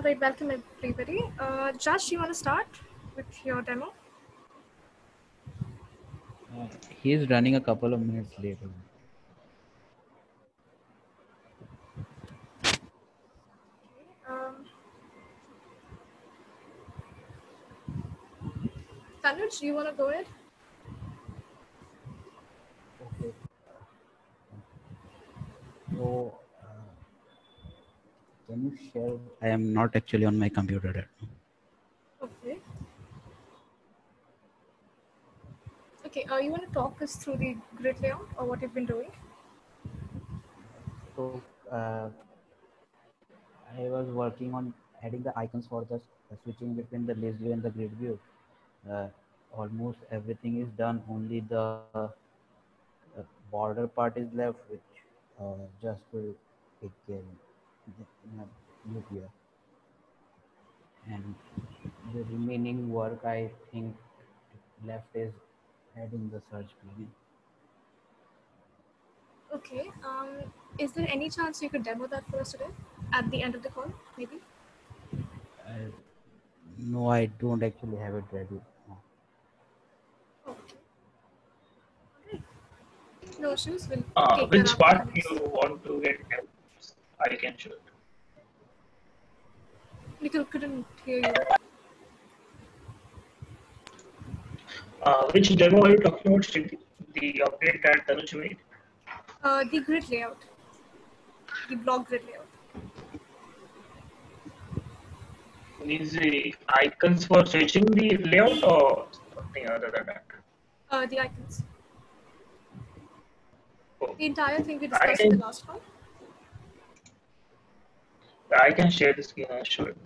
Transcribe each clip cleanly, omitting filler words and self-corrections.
Alright, welcome everybody. Josh, you want to start with your demo? He is running a couple of minutes late. Um, Tanuj, you want to go ahead? Okay. So, can you share? I am not actually on my computer right now. Okay. Okay, you want to talk us through the grid layout or what you've been doing? So, I was working on adding the icons for the switching between the list view and the grid view. Uh, Almost everything is done. Only the border part is left, which just will take care look here. And the remaining work I think left is adding the search plugin. Okay. Is there any chance you could demo that for us today at the end of the call, maybe? No, I don't actually have it ready. No. Okay. Alright. No issues. We'll take that Which after part the you next. want to get demos? I can show it. Nikhil couldn't hear you. Which demo are you talking about, Shruti? The update that Tanuj made? The grid layout, the block grid layout. Is the icons for switching the layout or something other than that? The icons. Oh, The entire thing we I discussed in the can last call. share the screen and show it.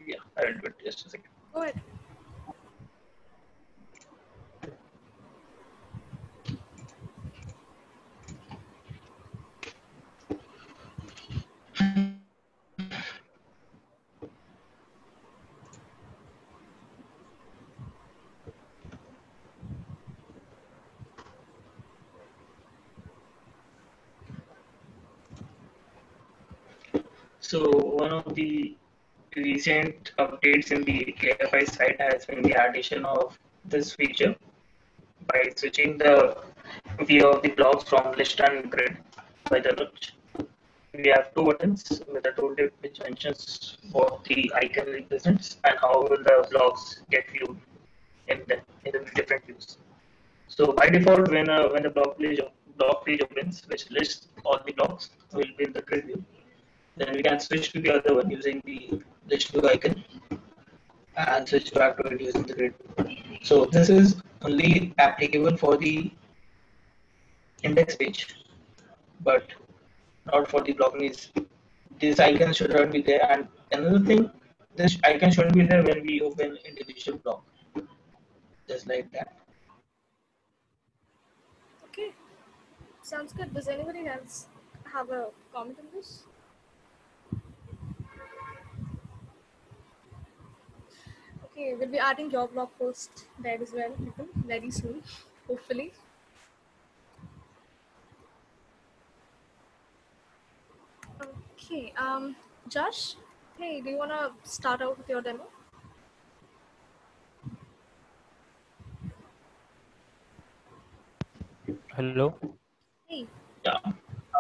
Yeah, I'll do it just a second. Go ahead. So one of the recent updates in the Layer5 site has been the addition of this feature by switching the view of the blocks from list and grid by the notch. We have two buttons with a tooltip which mentions what the icon represents and how will the blocks get viewed in the different views. So by default, when the block page opens, which lists all the blocks, will be in the grid view. Then we can switch to the other one using the list view icon and switch back to it using the grid view. So this is only applicable for the index page, but not for the block needs. This icon should not be there. And another thing, this icon shouldn't be there when we open individual block, just like that. Okay. Sounds good. Does anybody else have a comment on this? Okay, we'll be adding your blog post there as well, Nikhil, very soon, hopefully. Okay, Josh, hey, do you want to start out with your demo? Hello. Hey. Yeah.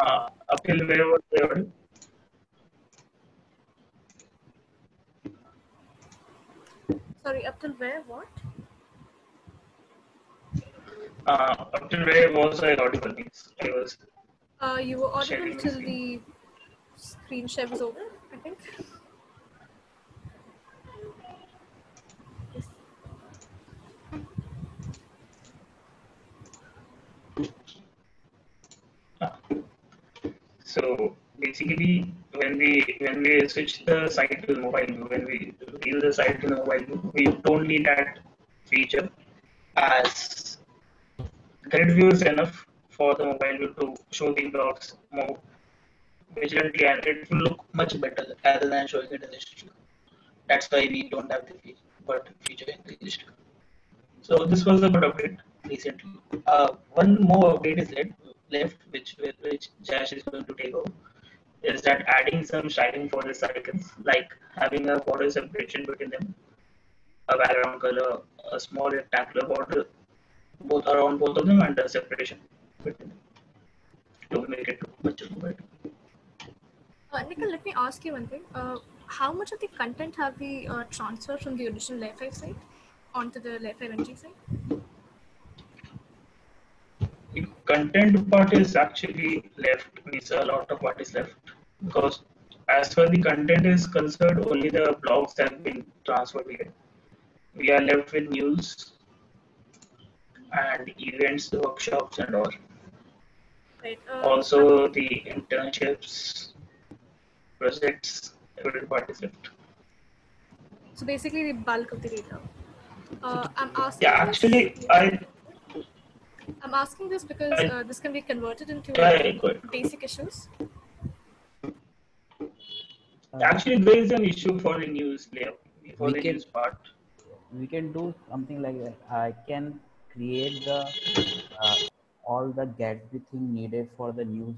Up till where was the audio? Sorry, up till where? What? Up till where was I audible? I was. You were audible Sharing till screen. the screen share was over, I think. Yes. So basically, when we switch the site to mobile view, when we view the site in mobile view, we don't need that feature as grid view is enough for the mobile view to show the blocks more vigilantly, and it will look much better rather than showing it in the list view. That's why we don't have the feature in the list view. So this was a good update recently. One more update is left, which Jash is going to take over. is that adding some styling for these icons, like having a border separation between them, a background color, a small rectangular border, both around both of them, and a separation between them to make it look much better. Nikhil, let me ask you one thing. How much of the content have we transferred from the original Layer5 site onto the Layer5 NG site? The content part is actually left, means a lot of what is left, because as far the content is concerned, only the blogs have been transferred here. We are left with news and events, the workshops, and all. Right. Also, the internships, projects, every part is left. So basically, the bulk of the data. So I'm Yeah, asking this. actually, I'm asking this because I, this can be converted into I could. basic issues. Uh, Actually, there is an issue for the news layer, for we the can news part. we can do something like that. I can create the uh, all the Gatsby thing needed for the news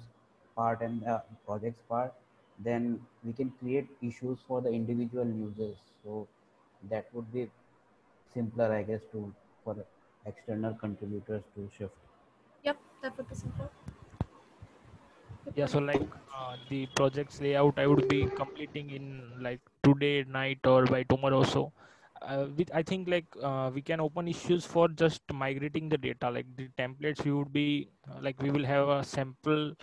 part and projects part. Then we can create issues for the individual users. So that would be simpler, I guess, to for external contributors to shift. Yep, that would be simple. Good yeah, point. so like the project's layout, I would be completing in like today night or by tomorrow. So, with I think like we can open issues for just migrating the data. Like the templates, we would be like we will have a sample.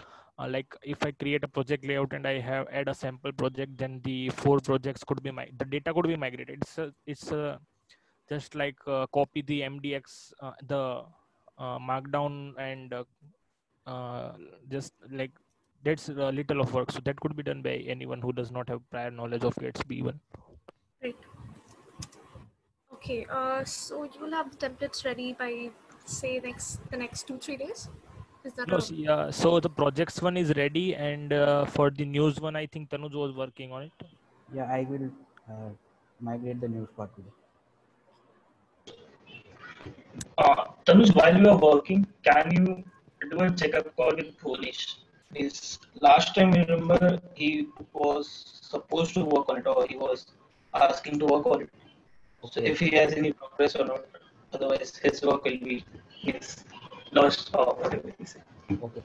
Like if I create a project layout and I have add a sample project, then the four projects could be the data could be migrated. It's just like copy the MDX, the markdown and uh, just like that's a little of work, so that could be done by anyone who does not have prior knowledge of gatsby even. Right. Okay. So you will have the templates ready by say the next 2-3 days. Is that No, a see, so the projects one is ready, and for the news one I think Tanuj was working on it. Yeah, I will uh, migrate the news part today. Tanuj, while you are working, can you do a checkup call with Bhunesh? Means last time, remember, he was supposed to work on it, or he was asking to work on it. So Okay, if he has any progress or not, otherwise his work will be means lost or whatever he said. okay.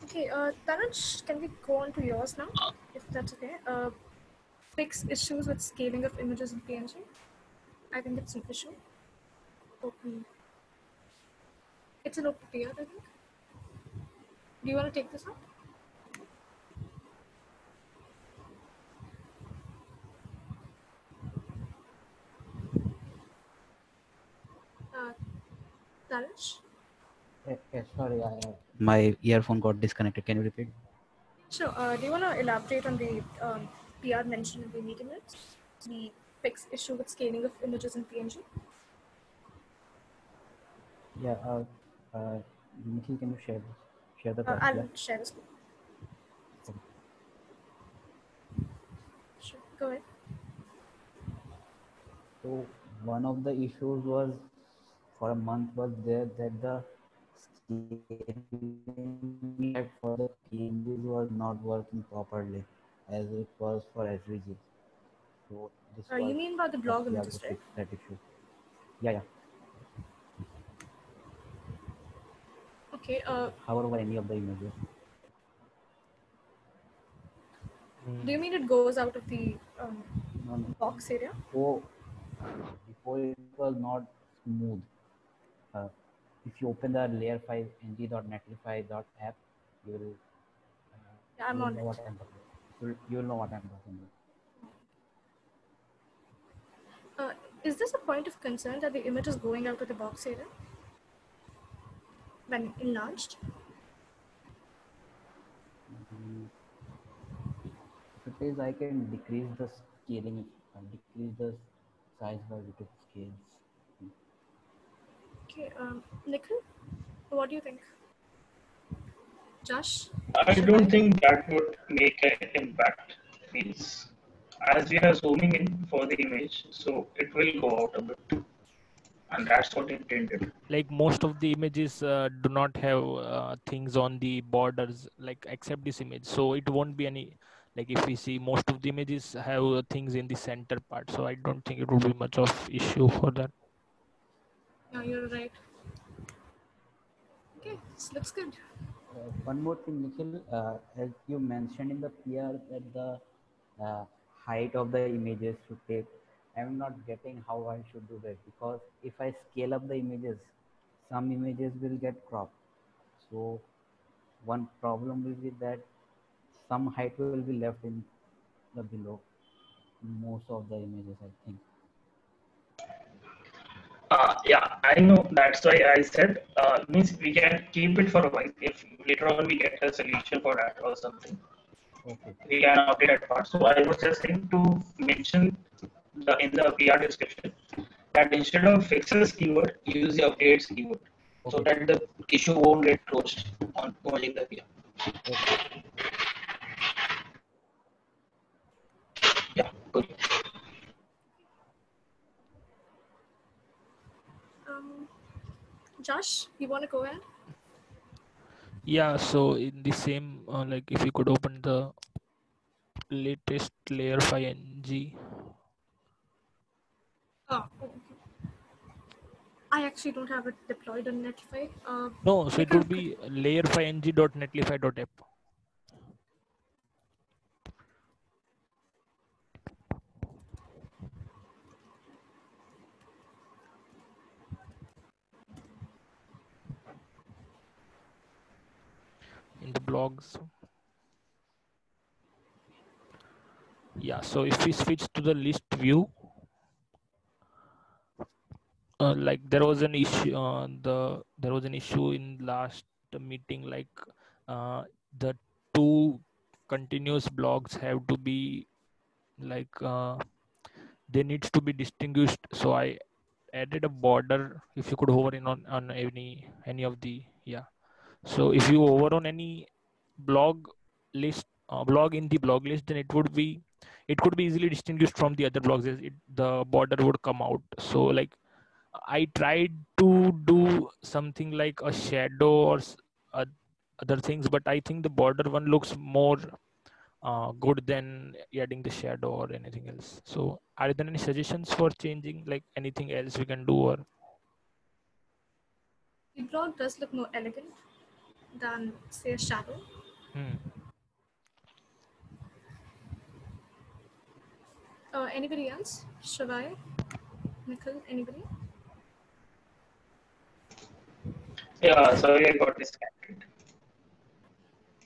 okay? Tanuj, can we go on to yours now, if that's okay? Fix issues with scaling of images in PNG. I think it's an issue. Open. It's an open PR, I think. Do you want to take this up? Uh, Tanuj? Sorry, my earphone got disconnected. Can you repeat? Sure. Do you want to elaborate on the PR mentioned in the meeting minutes? The fix issue with scaling of images in PNG? Yeah, Nikhil, can you share the thoughts? Yeah. I'll share this. Okay. Sure. Go ahead. So one of the issues was for a month was there that the scaling effect for the PNGs was not working properly as it was for SVG. So this You was mean about the what blog we have to images, right? fix that issue. Yeah, yeah. Okay. However, over any of the images. Do you Hmm. mean it goes out of the No, no. box area? Before it was not smooth. Uh, if you open the layer5 ng.netlify.app, you will Yeah, I'm you will on know it. what I'm talking about. You will know what I'm talking about. Uh, is this a point of concern that the image is going out of the box area when enlarged? Mm, if it is, I can decrease the scaling, decrease the size by little scales. Okay. Nikhil, what do you think? Josh, I should don't I? think that would make an impact. Means as we are zooming in for the image, so it will go out a bit, and that's what intended. Like most of the images do not have things on the borders, like except this image, so it won't be any, like if we see most of the images have things in the center part, so I don't think it would be much of issue for that. Yeah, you're right. Okay, this looks good. One more thing, Nikhil, as you mentioned in the PR that the uh, height of the images should take, I'm not getting how I should do that because if I scale up the images, some images will get cropped. So one problem will be that some height will be left in the below most of the images, I think. Yeah, I know. That's why I said means we can keep it for a while. If later on we get a solution for that or something, Okay, we can update that part. So I was just saying to mention in the PR description that instead of fixes keyword, use the updates keyword, so okay, that the issue won't get closed on merging the PR. okay. Yeah, good. Um, Josh, you want to go ahead? Yeah, so in the same like if you could open the latest layer 5 ng. Oh, okay. I actually don't have it deployed on Netlify. No, so it Nikhil, would could be layer5ng.netlify.app. In the blogs. Yeah, so if we switch to the list view, like there was an issue there was an issue in last meeting, like uh, the two continuous blogs have to be like they needs to be distinguished, so I added a border. If you could hover in on any of the, yeah, so if you hover on any blog list, blog in the blog list, then it could be easily distinguished from the other blogs. The border would come out. So like I tried to do something like a shadow or other things, but I think the border one looks more good than adding the shadow or anything else. So are there any suggestions for changing, like anything else we can do? Or the blog does look more elegant than, say, a shadow. hmm. Anybody else? Should I? Nikhil, anybody? Yeah, sorry I got disconnected.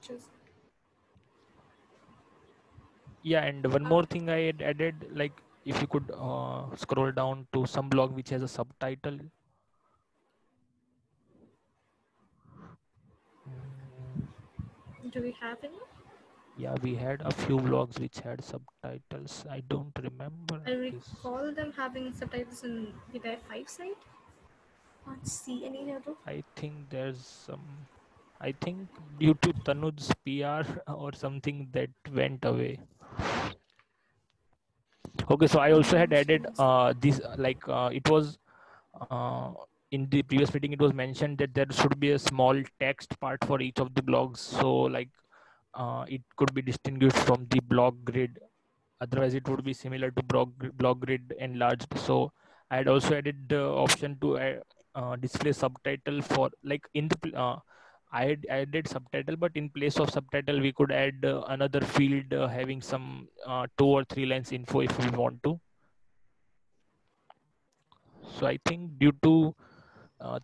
Choose. Yeah, and one Uh, more thing I had added, like if you could scroll down to some blog which has a subtitle. Mm, do we have any? yeah, we had a few blogs which had subtitles. I don't remember I this. recall them having subtitles in the Layer 5 site. Can't see any here though. I think there's some. I think due to Tanuj's PR or something that went away. Okay, so I also had So added this, like it was uh, in the previous meeting, it was mentioned that there should be a small text part for each of the blogs. So like it could be distinguished from the blog grid. Otherwise, it would be similar to blog grid enlarged. So I had also added the option to display subtitle for, like in the I had added subtitle, but in place of subtitle, we could add another field having some 2 or 3 lines info if we want to. So I think due to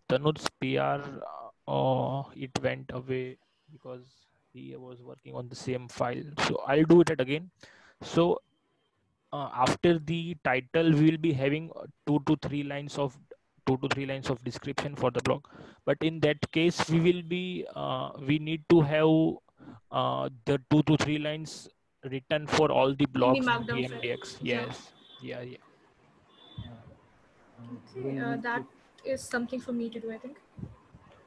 Tanuj's PR, it went away because he was working on the same file. So I'll do it again. So after the title, we will be having 2 to 3 lines of description for the blog. But in that case, we need to have the 2 to 3 lines written for all the In the blogs in Markdown file. AMDX. Yeah. Yes. Yeah. Yeah. Uh, Okay, we'll need that to is something for me to do, I think.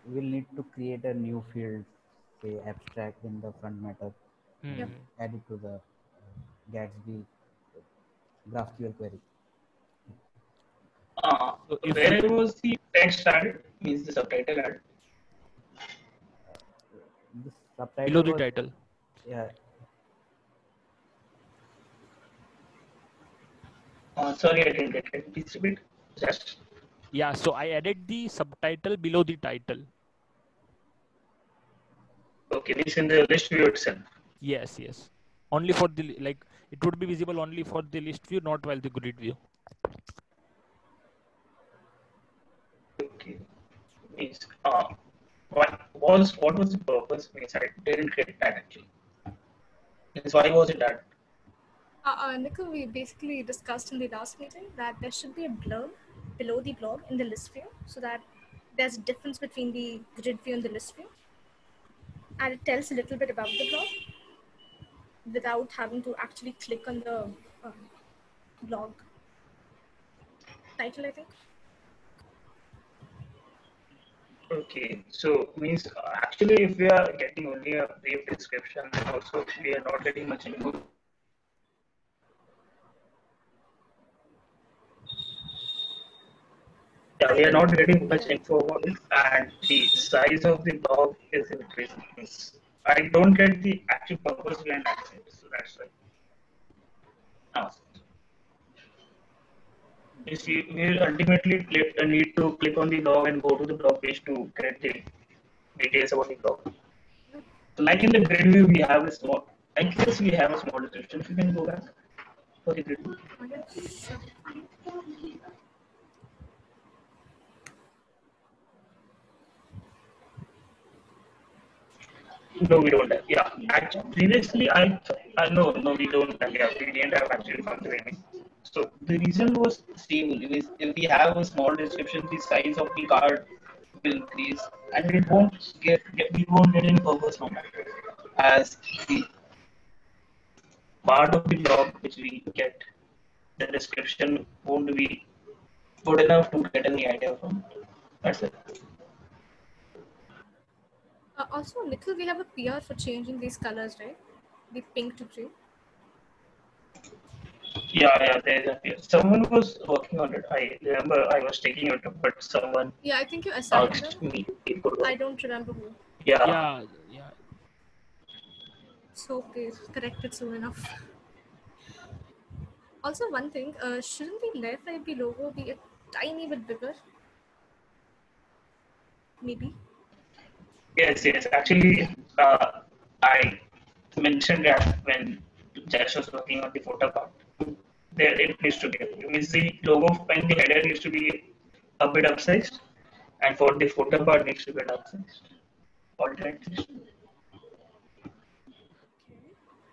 we'll need to create a new field, say abstract in the front matter, and Yep. Hmm. add it to the Gatsby GraphQL query. So if we Where was the text added? Means the subtitle added. The below subtitle the was, title. yeah, Sorry, I didn't get it. Please repeat. Just Yeah, so I added the subtitle below the title. okay. Means in the list view itself. Yes, yes. Only for the like it would be visible only for the list view, not while the grid view. Okay. Means what was the purpose? Means I didn't get that actually. Means why was it that? Nikhil, we basically discussed in the last meeting that there should be a blurb below the blog in the list view so that there's a difference between the grid view and the list view. And it tells a little bit about the blog without having to actually click on the blog title, I think. Okay, so means actually if we are getting only a brief description, also we are not getting much info. Yeah, we are not getting much Yeah. info about it, and the size of the blog is increasing. Means I don't get the actual purpose behind that, so that's why. Now, means we will ultimately need to click on the blog and go to the blog page to get the details about the blog. So like in the grid view, we have a small. I guess we have a small description. If you can go back for the grid view. Okay, sure. No, we don't have. Yeah, actually, previously no, we don't have. Yeah, we didn't have actually from training. So the reason was stable. If we have a small description, the size of the card will increase, and we won't get any purpose from that. As the part of the blog which we get, the description won't be good enough to get any idea from it. That's it. Also, Nikhil, we have a PR for changing these colors, right? The pink to green. Yeah, there's someone was working on it. I remember I was taking it, but someone Yeah, I think you assigned them. asked me to go. I don't remember who. Yeah, Yeah. So please correct it soon enough. Also, one thing, shouldn't the Layer5 logo be a tiny bit bigger? Maybe. yes. Actually, I mentioned that when Jash was working on the photo part, there it needs to be. It means the logo and the header needs to be a bit upsized, and for the photo part needs to be downsized. Alternate.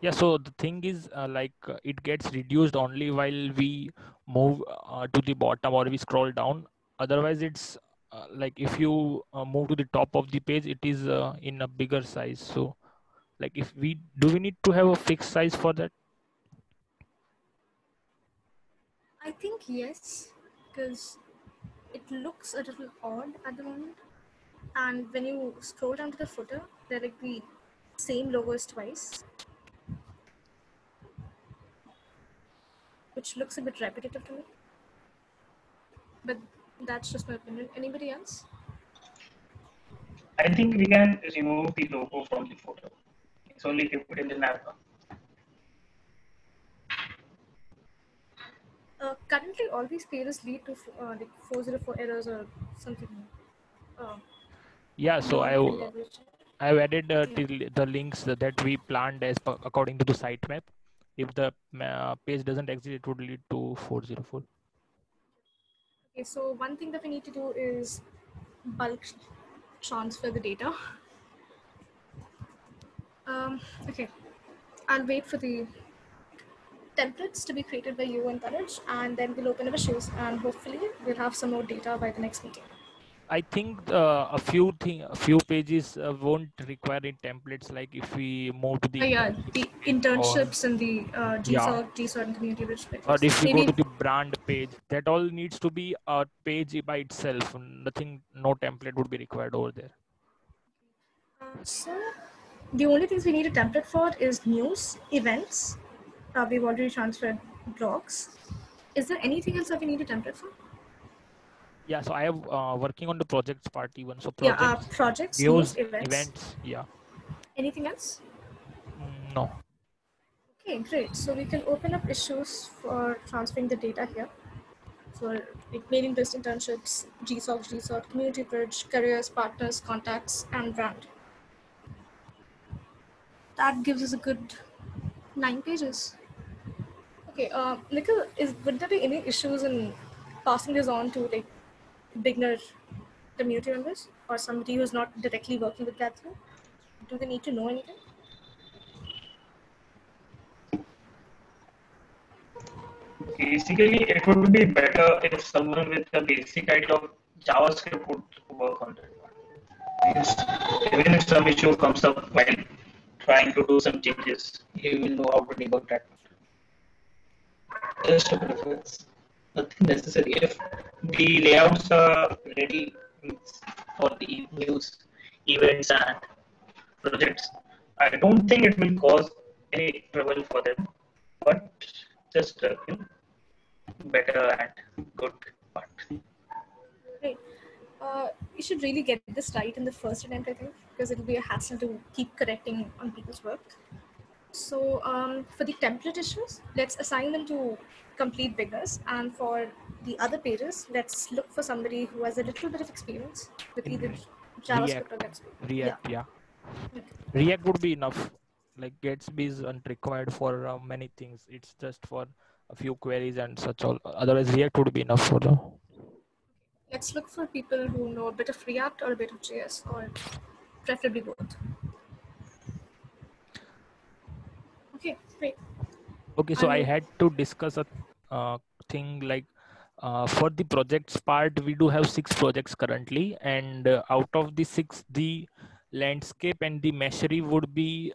Yeah, so the thing is, it gets reduced only while we move to the bottom or we scroll down. Otherwise, it's like if you move to the top of the page, it is in a bigger size. So, like, if we need to have a fixed size for that? I think yes, because it looks a little odd at the moment. And when you scroll down to the footer, they're like the same logos twice, which looks a bit repetitive to me. But that's just my opinion. Anybody else? I think we can remove the logo from the photo. It's only keep it in the navbar. Currently, all these pages lead to like 404 errors or something uh, Yeah, so beyond integration. I've added Yeah. the links that we planned according to the sitemap. If the page doesn't exist, it would lead to 404. Okay, so one thing that we need to do is bulk transfer the data. Okay, I'll wait for the templates to be created by you and Tanuj, and then we'll open up issues, and hopefully we'll have some more data by the next meeting. I think a few pages won't require any templates. Like if we move to the Yeah, the community page, or internships and the yeah, GSOC and community rich or pages. if we go to Maybe. the brand page, that all needs to be a page by itself. Nothing, no template would be required over there. So the only things we need a template for is news, events. We've already transferred blocks. Is there anything else that we need a template for? Yeah, so I have working on the projects part even. So Yeah, projects, projects, news, news, events. events. Yeah. Anything else? No. Okay, great. So we can open up issues for transferring the data here. For like mailing list internships, GSOC, community bridge, careers, partners, contacts, and brand. That gives us a good 9 pages. Okay, Nikhil, would there be any issues in passing this on to like beginner community members or somebody who's not directly working with Gatsby? Do they need to know anything? Basically, it would be better if someone with a basic idea of JavaScript would work on that one. Because even if some issue comes up while trying to do some changes, he will know how to debug that. Just a preference, nothing necessary. If the layouts are ready for the news, events, and projects, I don't think it will cause any trouble for them. But just better and good part. Right. You should really get this right in the first attempt, I think, because it'll be a hassle to keep correcting on people's work. So for the template issues, let's assign them to complete beginners. And for the other pages, let's look for somebody who has a little bit of experience with In either React, JavaScript or Gatsby. Yeah. React, yeah. Okay. React would be enough. Like Gatsby is unrequired for many things. It's just for a few queries and such all. Otherwise, React would be enough for the. Let's look for people who know a bit of React or a bit of JS, or preferably both. Okay, great. Okay, so I And had to discuss a thing like for the projects part, we do have 6 projects currently, and out of the 6, the landscape and the meshery would be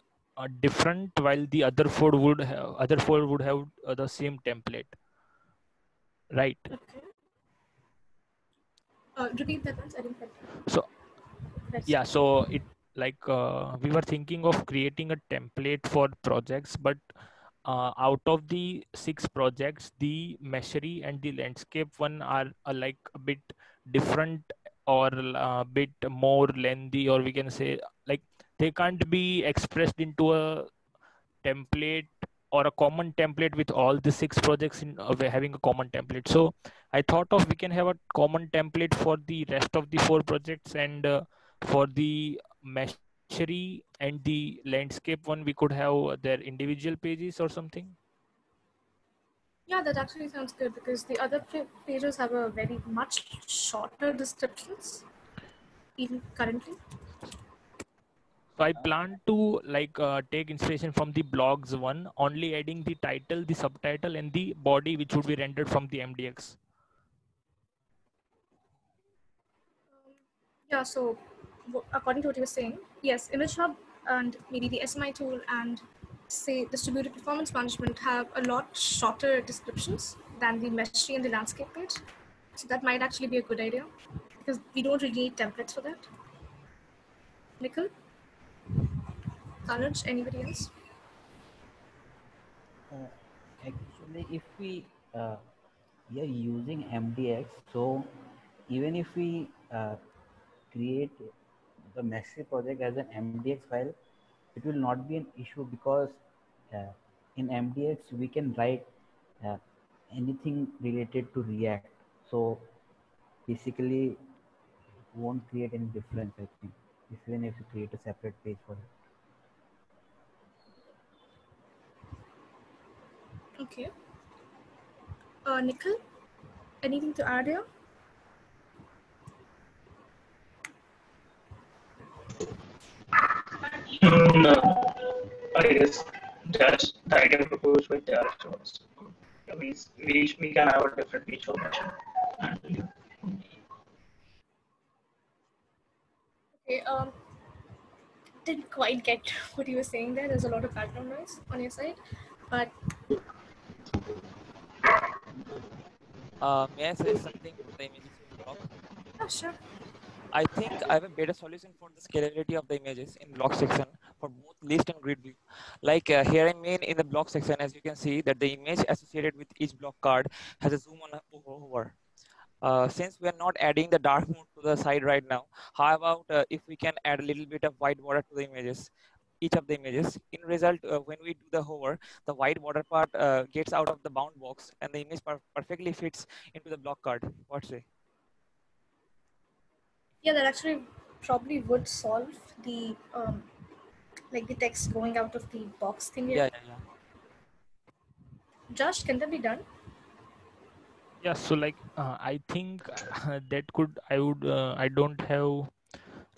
different, while the other four would have the same template, right? okay, repeat that once. I didn't get So that. yeah, so it like we were thinking of creating a template for projects, but out of the 6 projects, the meshery and the landscape one are like a bit different, or a bit more lengthy, or we can say like they can't be expressed into a template or a common template with all the 6 projects in having a common template. So I thought of we can have a common template for the rest of the 4 projects, and for the meshery and the landscape one, we could have their individual pages or something. Yeah, that actually sounds good because the other pages have a very much shorter descriptions, even currently. So I plan to like take inspiration from the blogs one, only adding the title, the subtitle, and the body, which would be rendered from the MDX. Yeah, so according to what you were saying, yes, Image Hub and maybe the SMI tool and say distributed performance management have a lot shorter descriptions than the meshy and the landscape page. So that might actually be a good idea because we don't really need templates for that. Nikhil, Tanuj, anybody else? Uh, Actually, if uh, we are using MDX, so even if we create the Messi project as an MDX file, it will not be an issue because uh, in MDX we can write uh, anything related to React. So basically, won't create any difference, I think, even if you create a separate page for it. Okay. Nikhil, anything to add here? No, I guess just the idea proposed with the was we can have a different page formation. And Okay. Didn't quite get what you were saying there. There's a lot of background noise on your side, but May I suggest something for the images in block? yeah, sure. I think I have a better solution for the scalability of the images in block section. For for both list and grid view. Like here I mean in the block section, as you can see that the image associated with each block card has a zoom on a over. Since we are not adding the dark mode to the side right now, how about if we can add a little bit of white border to the images, each of the images? In result, when we do the hover, the white border part gets out of the bound box and the image perfectly fits into the block card. What say? Yeah, that actually probably would solve the like the text going out of the box thing here. Yeah, yeah, yeah. Josh, can that be done? Yeah, so like I think that could I would I don't have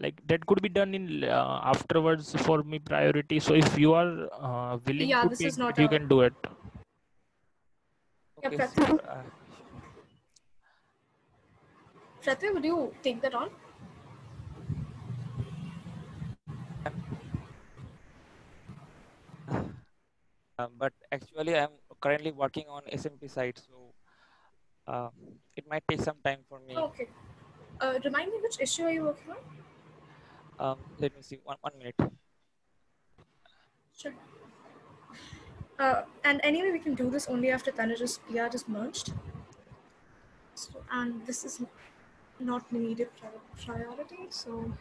like that could be done in afterwards for me priority. So if you are willing Yeah, to this is take not that, you a. can do it. Yeah, Okay, sure. Sure. Prathvi, would you take that on? I'm, but actually, I'm currently working on SMP site, so uh, it might take some time for me. Okay. Remind me, which issue are you working on? Let me see. One minute. Sure. And anyway, we can do this only after Tanuja's PR is merged. So, and this is not an immediate priority. So,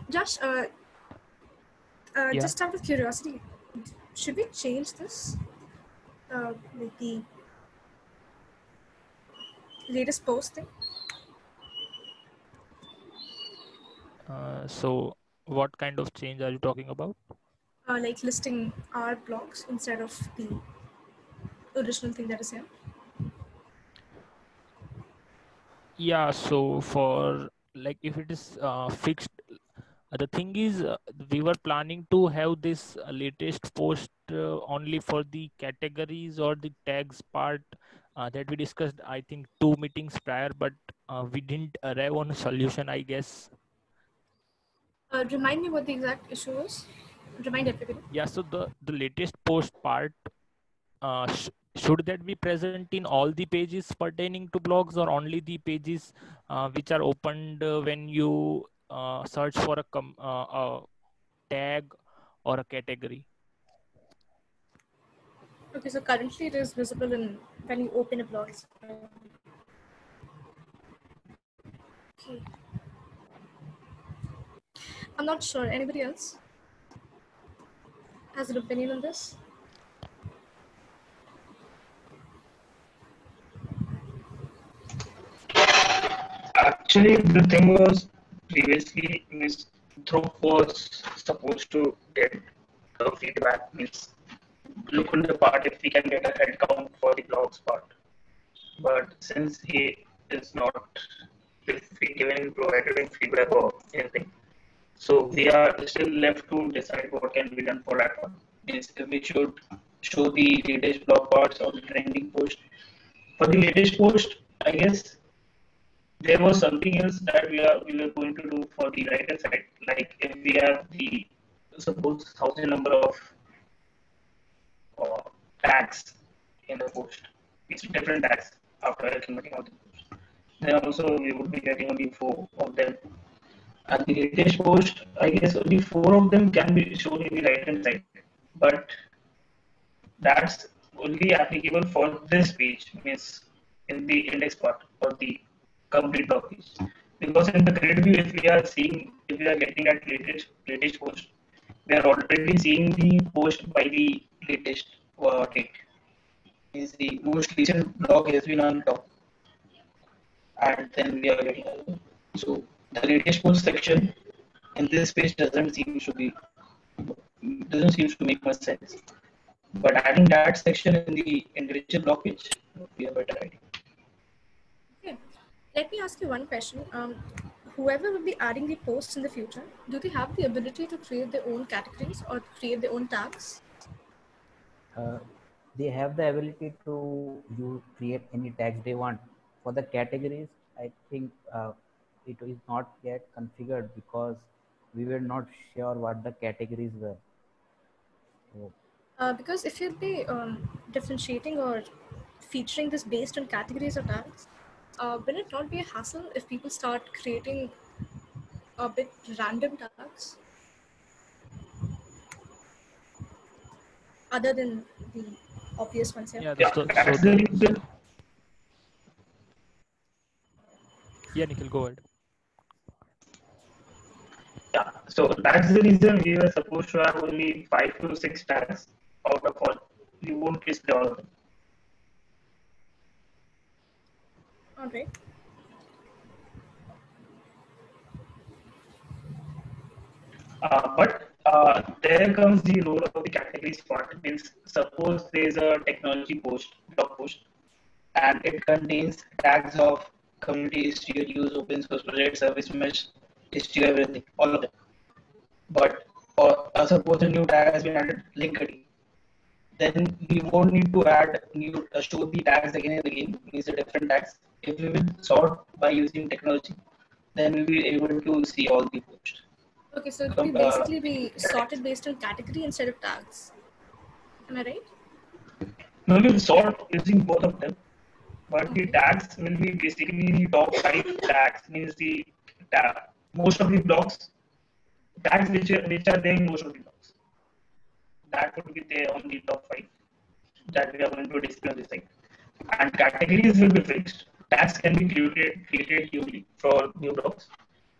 Josh, Yeah. just out of curiosity, should we change this? Like the latest post thing? So what kind of change are you talking about? Like listing our blogs instead of the original thing that is here. Yeah, so for like if it is fixed, the thing is we were planning to have this latest post only for the categories or the tags part that we discussed, I think 2 meetings prior, but we didn't arrive on a solution, I guess. Remind me what the exact issue is. Remind everybody. Yeah, so the latest post part, should that be present in all the pages pertaining to blogs or only the pages which are opened when you search for a tag or a category? Okay, so currently it is visible in when you open a blog. Okay. I'm not sure. Anybody else has an opinion on this? Actually, the thing was previously Miss Thrope was supposed to get the feedback, means look on the part if we can get a head count for the blogs part. But since he is not given provided any feedback or anything, so we are still left to decide what can be done for that one. Means if we should show the latest blog parts or the trending post. For the latest post, I guess there was something else that we were going to do for the writer side. Like if we have the suppose 1,000 number of uh, tags in the post, it's different tags after accumulating all the posts. Then also we would be getting only four of them. At the latest post, I guess only four of them can be shown in the right hand side, but that's only applicable for this page, means in the index part or the complete block page. Because in the grid view, if we are getting that latest post, we are already seeing the post by the latest date. Is the most recent block has been on top, and then we are getting another. So the latest post section in this page doesn't seem to make much sense. But adding that section in the individual block page would be a better idea. Okay. Let me ask you one question. Whoever will be adding the posts in the future, do they have the ability to create their own categories or create their own tags? uh, they have the ability to you create any tags they want. For the categories, I think it is not yet configured because we were not sure what the categories were. So, Because if you'll be differentiating or featuring this based on categories or tags, will it not be a hassle if people start creating a bit random tags? other than the obvious ones here? Yeah, Yeah, so that's the reason. yeah, Nikhil, go ahead. Yeah, so that's the reason we were supposed to have only 5 to 6 tags out of all. We won't display all of them. All right. But there comes the role of the categories part. Means suppose there is a technology post, blog post, and it contains tags of community history, use, open source project, service mesh, history, everything, all of them. But suppose a new tag has been added, linked. Then we won't need to add new show the tags again and again. Means the different tags. If we will sort by using technology, then we will be able to see all the posts. Okay, so it will be Com- uh, basically be sorted based on category instead of tags. Am I right? no, we'll sort using both of them, but the Okay. tags will be basically the top 5 tags. Means the tag, most of the blocks tags which are there in most of the blocks. That would be there on the top 5 that we are going to display on this site. And categories will be fixed. Tags can be created usually for new blocks,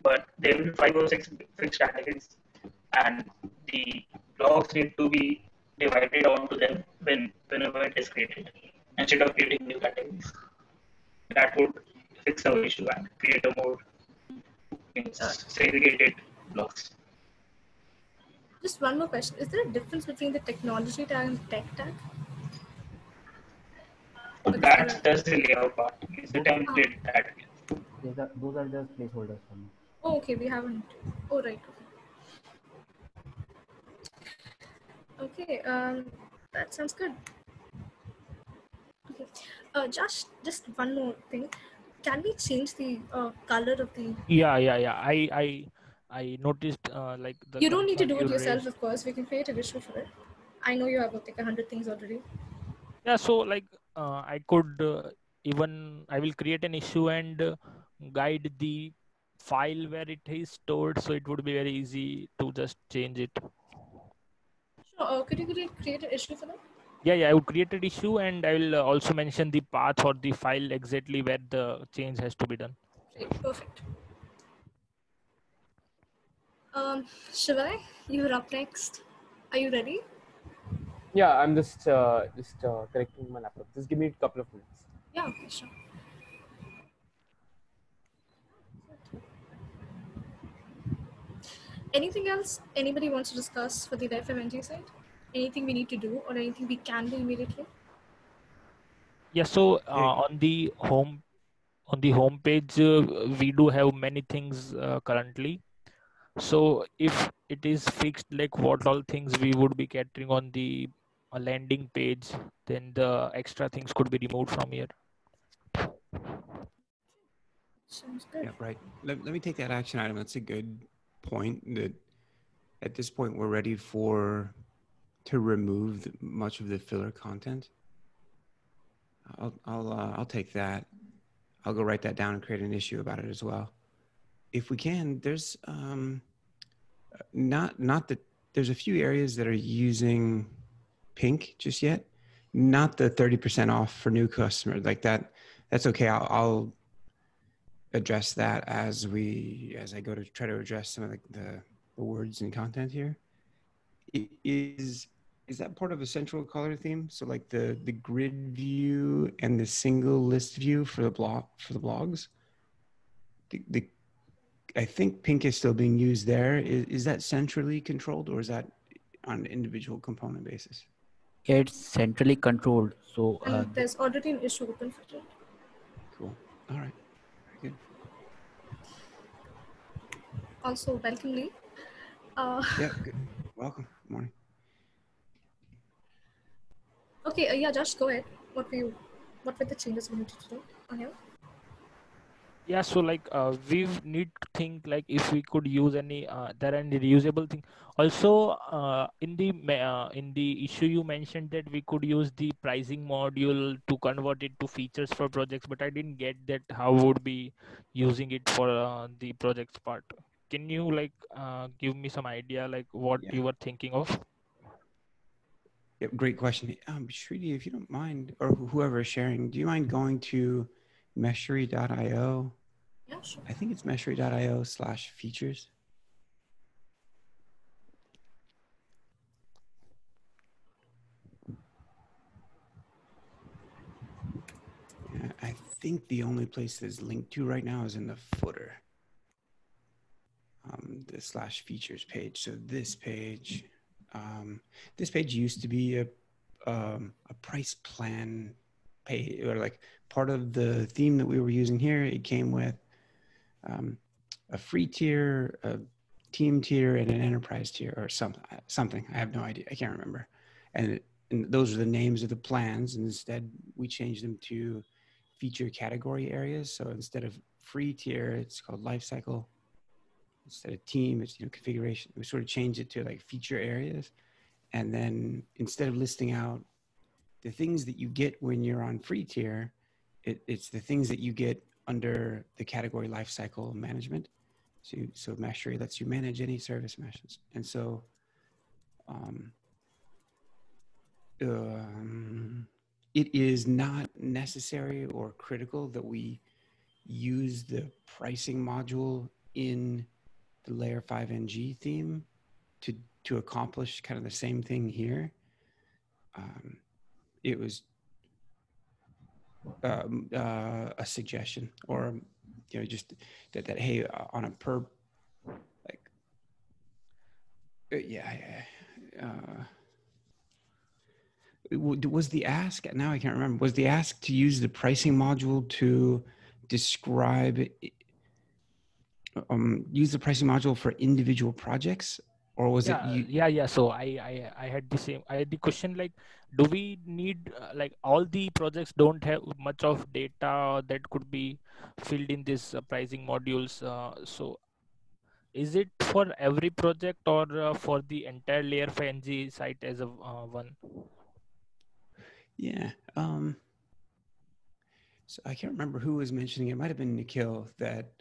but there will be 5 or 6 fixed categories, and the blocks need to be divided onto them whenever it is created, instead of creating new categories. That would fix our issue and create a more Uh, segregated blocks. just one more question. Is there a difference between the technology tag and tech tag? So Or is there that's a... just the layout part. It's the Those Ah, template that those are just placeholders for now. oh, okay, we haven't. Oh, right. Okay, that sounds good. Okay. Just one more thing. Can we change the color of the... Yeah. I noticed like the You don't need to concern do you it yourself, raised. of course. We can create a visual for it. I know you have like 100 things already. Yeah, so like I could even I will create an issue and guide the file where it is stored, so it would be very easy to just change it. Sure. Could you create an issue for that? Yeah, I would create an issue and I will also mention the path or the file exactly where the change has to be done. Great. Perfect. Shivai, you're up next. Are you ready? Yeah, I'm just connecting my laptop. Just give me a couple of minutes. Yeah. Okay. Sure. Anything else anybody wants to discuss for the Layer5 side? Anything we need to do or anything we can do immediately? Yeah, so Hey, on the home page we do have many things currently. So if it is fixed, like what all things we would be catering on the landing page, then the extra things could be removed from here. Sounds good. Yeah, right. Let me take that action item. That's a good point. That at this point we're ready to remove much of the filler content. I'll take that. I'll go write that down and create an issue about it as well. If we can, there's not that there's a few areas that are using pink just yet. Not the 30% off for new customers like that. That's okay. I'll address that as I go to try to address some of the words and content here. Is that part of a central color theme? So like the grid view and the single list view for the blogs. The I think pink is still being used there. Is that centrally controlled or is that on an individual component basis? It's centrally controlled, so And there's already an issue open for it. Cool. All right. Very good. Also, welcome Lee. Yeah. Good. Welcome. Good morning. Okay, yeah, Josh, go ahead. What were the changes we needed to do on here? Yeah, so like we need to think like if we could use any there are any reusable thing. Also in the issue you mentioned that we could use the pricing module to convert it to features for projects, but I didn't get that how would be using it for the projects part. Can you like give me some idea like what Yeah. you were thinking of? Yep, great question. Shriti, if you don't mind, or whoever is sharing, do you mind going to meshery.io? Yeah, sure. I think it's meshery.io/features. I think the only place that's linked to right now is in the footer, the /features page. So this page used to be a price plan page, or like part of the theme that we were using here. It came with a free tier, a team tier, and an enterprise tier, or something. I have no idea. I can't remember. And those are the names of the plans. And instead, we changed them to feature category areas. So instead of free tier, it's called lifecycle. Instead of team, it's configuration. We sort of changed it to like feature areas. And then instead of listing out the things that you get when you're on free tier, it's the things that you get under the category lifecycle management. So Mastery lets you manage any service meshes. And so it is not necessary or critical that we use the pricing module in the Layer 5 NG theme to accomplish kind of the same thing here. It was a suggestion, or just that hey, on a per like was the ask, now I can't remember, was the ask to use the pricing module to describe use the pricing module for individual projects, or was it you? Yeah. So I had the same. I had the question like, do we need like all the projects don't have much of data that could be filled in this pricing modules? So is it for every project or for the entire layer 5 site as a one? Yeah. So I can't remember who was mentioning it. Might have been Nikhil that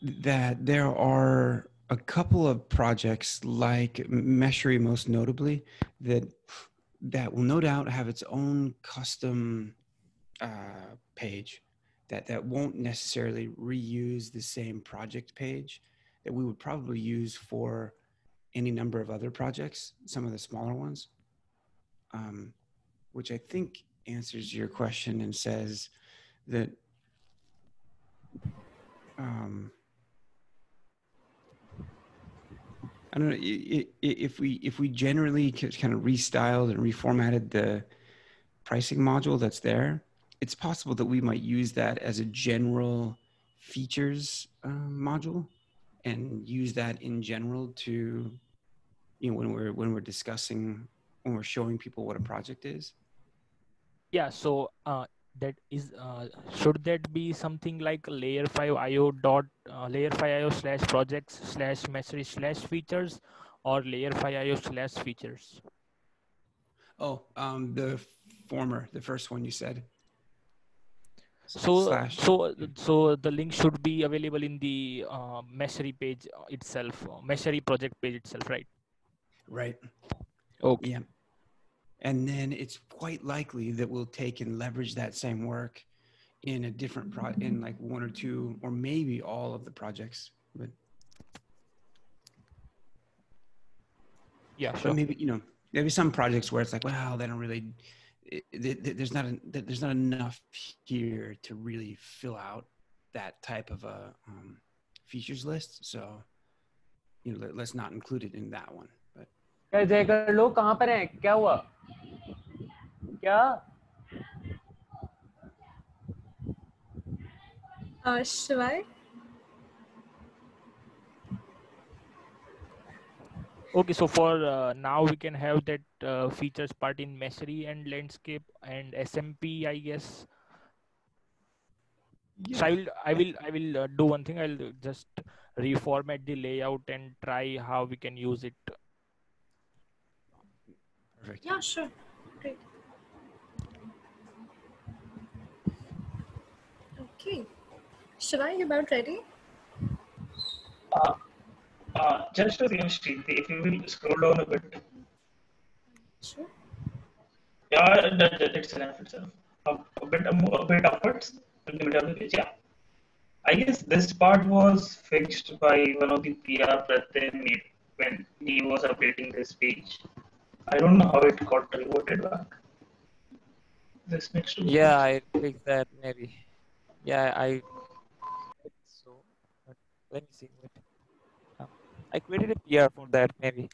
that there are a couple of projects like Meshery, most notably, that will no doubt have its own custom page that won't necessarily reuse the same project page that we would probably use for any number of other projects, some of the smaller ones, which I think answers your question and says that I don't know if we generally kind of restyled and reformatted the pricing module that's there. It's possible that we might use that as a general features module and use that in general to when we're discussing, when we're showing people what a project is. Yeah. So that is should that be something like layer 5 io dot layer 5 io slash projects slash message slash features, or layer 5 io slash features? Oh, the former, the first one you said. So Slash. so the link should be available in the Meshery page itself, Meshery project page itself, right? Right. Okay. Yeah. And then it's quite likely that we'll take and leverage that same work in a different in like one or two, or maybe all of the projects. Yeah, But sure. maybe maybe some projects where it's like, well, they don't really. There's not enough here to really fill out that type of a features list. So let's not include it in that one. But Jayakar लोग कहाँ पर हैं? क्या हुआ? क्या? Shivai? Okay, so for now we can have that features part in Meshery and landscape and SMP, I guess. So yeah, I will do one thing. I'll just reformat the layout and try how we can use it. perfect. Yeah, sure. Great. Okay. Shivai, you about ready? Just to save if you will scroll down a bit, Sure. yeah, that's enough itself. A bit upwards in the middle of the page. Yeah, I guess this part was fixed by one of the PR Pratin made when he was updating this page. I don't know how it got reverted back. This next to Yeah, page. I fixed that maybe. Yeah, I think so. But let me see. Wait. Um, I created a PR for that maybe.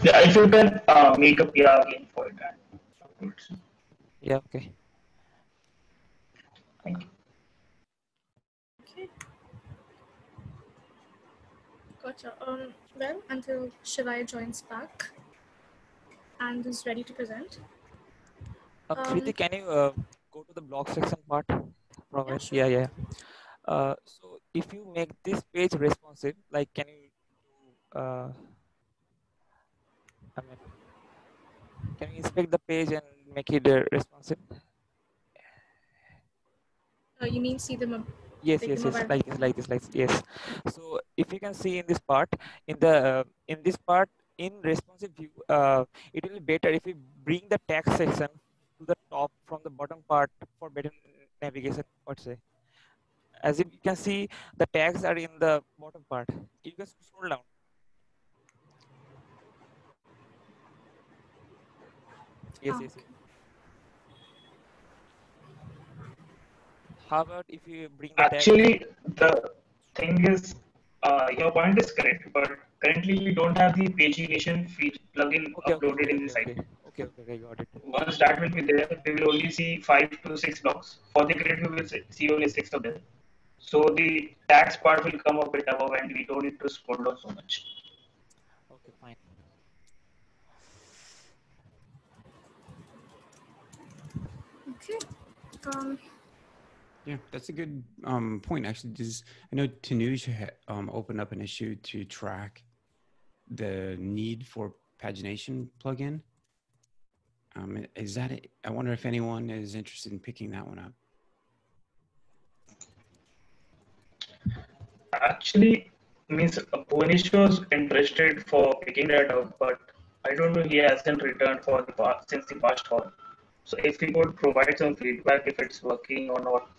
Yeah, if you can make a PR again for it and upload. Yeah, okay. Thank you. Okay. Gotcha. Well, until Shivai joins back and is ready to present. Kriti, Um, can you go to the blog section part? yeah, Provide. sure. Yeah, yeah. So if you make this page responsive, like can you do, I mean, can you inspect the page and make it responsive? You mean see the Yes, like the yes, yes, mobile? like this, like this, like this. Yes. So if you can see in this part, in this part, in responsive view, it will be better if we bring the text section to the top from the bottom part for better navigation. What say? As if you can see, the tags are in the bottom part. You can scroll down. Yes, Ah, yes, yes. okay. How about if you bring the tag? Actually, the thing is, your point is correct, but currently we don't have the pagination feed plugin Okay, okay, uploaded okay, in the okay, site. okay, okay, okay, okay, got it. Once that will be there, we will only see 5 to 6 blocks. For the grid, we will see only 6 of them. So the tax part will come a bit above, and we don't need to scroll down so much. Okay, fine. Okay. Um, Yeah, that's a good point. Actually, does I know Tanuj opened up an issue to track the need for pagination plugin. Is that it? I wonder if anyone is interested in picking that one up. Actually, means Bhunesh was interested for picking that up, but I don't know he hasn't returned for the past since the past call. So if he could provide some feedback if it's working or not,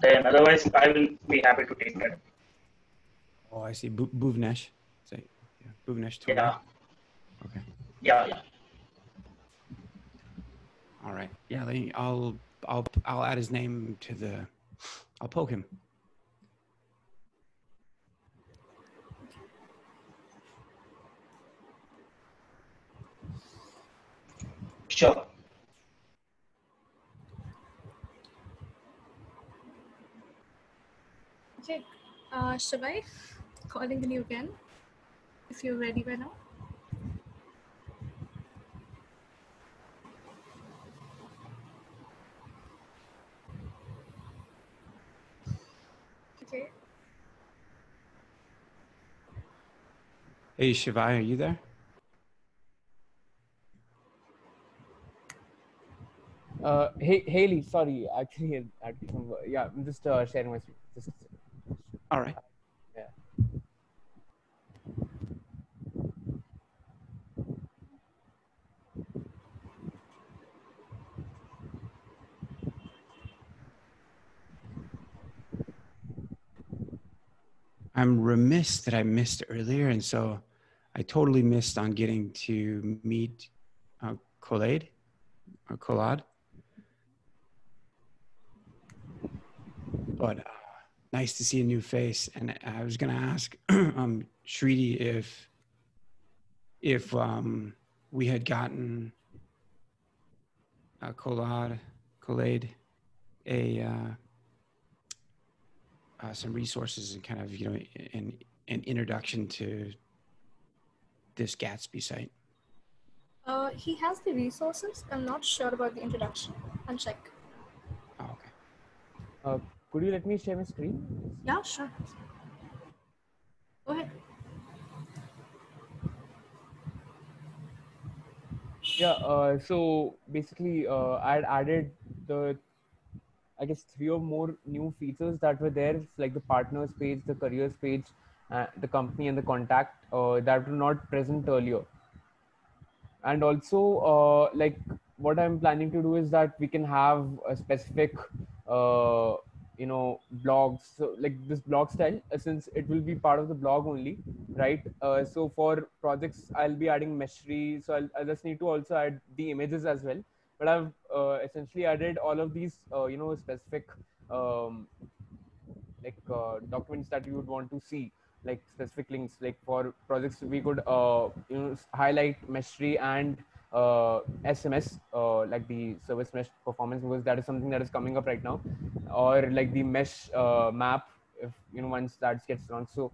then otherwise I will be happy to take that. Oh, I see. Bhuvnesh. Say, yeah, Bhuvnesh Tore. Yeah, Okay. yeah. All right. Yeah. I'll add his name to the. I'll poke him. Sure. okay. Shivai, calling on you again. If you're ready by now. Okay. Hey, Shivai, are you there? Hey, Haley, sorry, actually, yeah, I'm just sharing my screen. Just, All right. yeah. I'm remiss that I missed earlier, and so I totally missed on getting to meet Khaled or Khalad. But nice to see a new face. And I was going to ask Shriti if we had gotten Khaled a some resources and kind of an introduction to this Gatsby site. He has the resources. I'm not sure about the introduction. I'll check. Oh, okay. Could you let me share my screen? Yeah, sure. Go ahead. Yeah. So basically, I had added the I guess 3 or more new features that were there, like the partners page, the careers page, the company and the contact that were not present earlier. And also like what I'm planning to do is that we can have a specific uh, blogs, so like this blog style, since it will be part of the blog only, right? So for projects I'll be adding mesh-free, so I just need to also add the images as well. But I've essentially added all of these specific um, documents that you would want to see, like specific links, like for projects we could highlight mesh-free and SMS, like the service mesh performance, because that is something that is coming up right now, or like the mesh map, if once that gets launched. So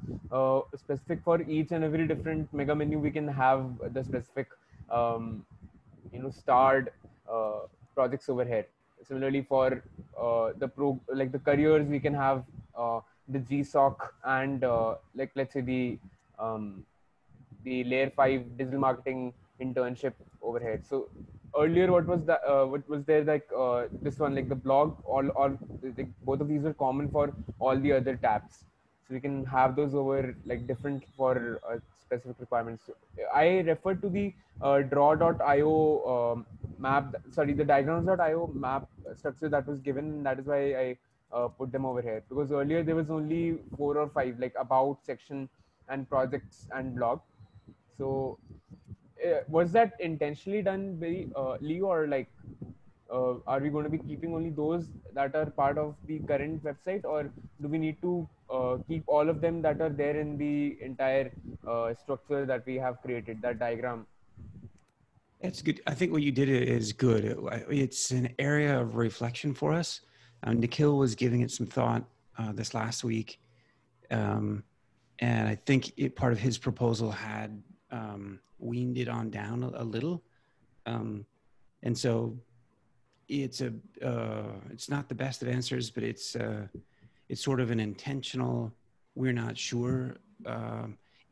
specific for each and every different mega menu, we can have the specific um, starred projects over here. Similarly for like the careers, we can have the GSOC and like let's say um, the Layer 5 digital marketing internship over here. So earlier, what was there, like this one, like the blog, all like both of these were common for all the other tabs. So we can have those over like different for specific requirements. So I refer to the draw.io sorry, the diagrams.io map structure that was given. That is why I put them over here, because earlier there was only 4 or 5, like about, section, and projects and blog. So was that intentionally done by Leo, or like are we going to be keeping only those that are part of the current website, or do we need to keep all of them that are there in the entire structure that we have created, that diagram? It's good. I think what you did is good. It's an area of reflection for us. Nikhil was giving it some thought this last week. And I think part of his proposal had weaned it on down a little. And so it's not the best of answers, but it's sort of an intentional, we're not sure.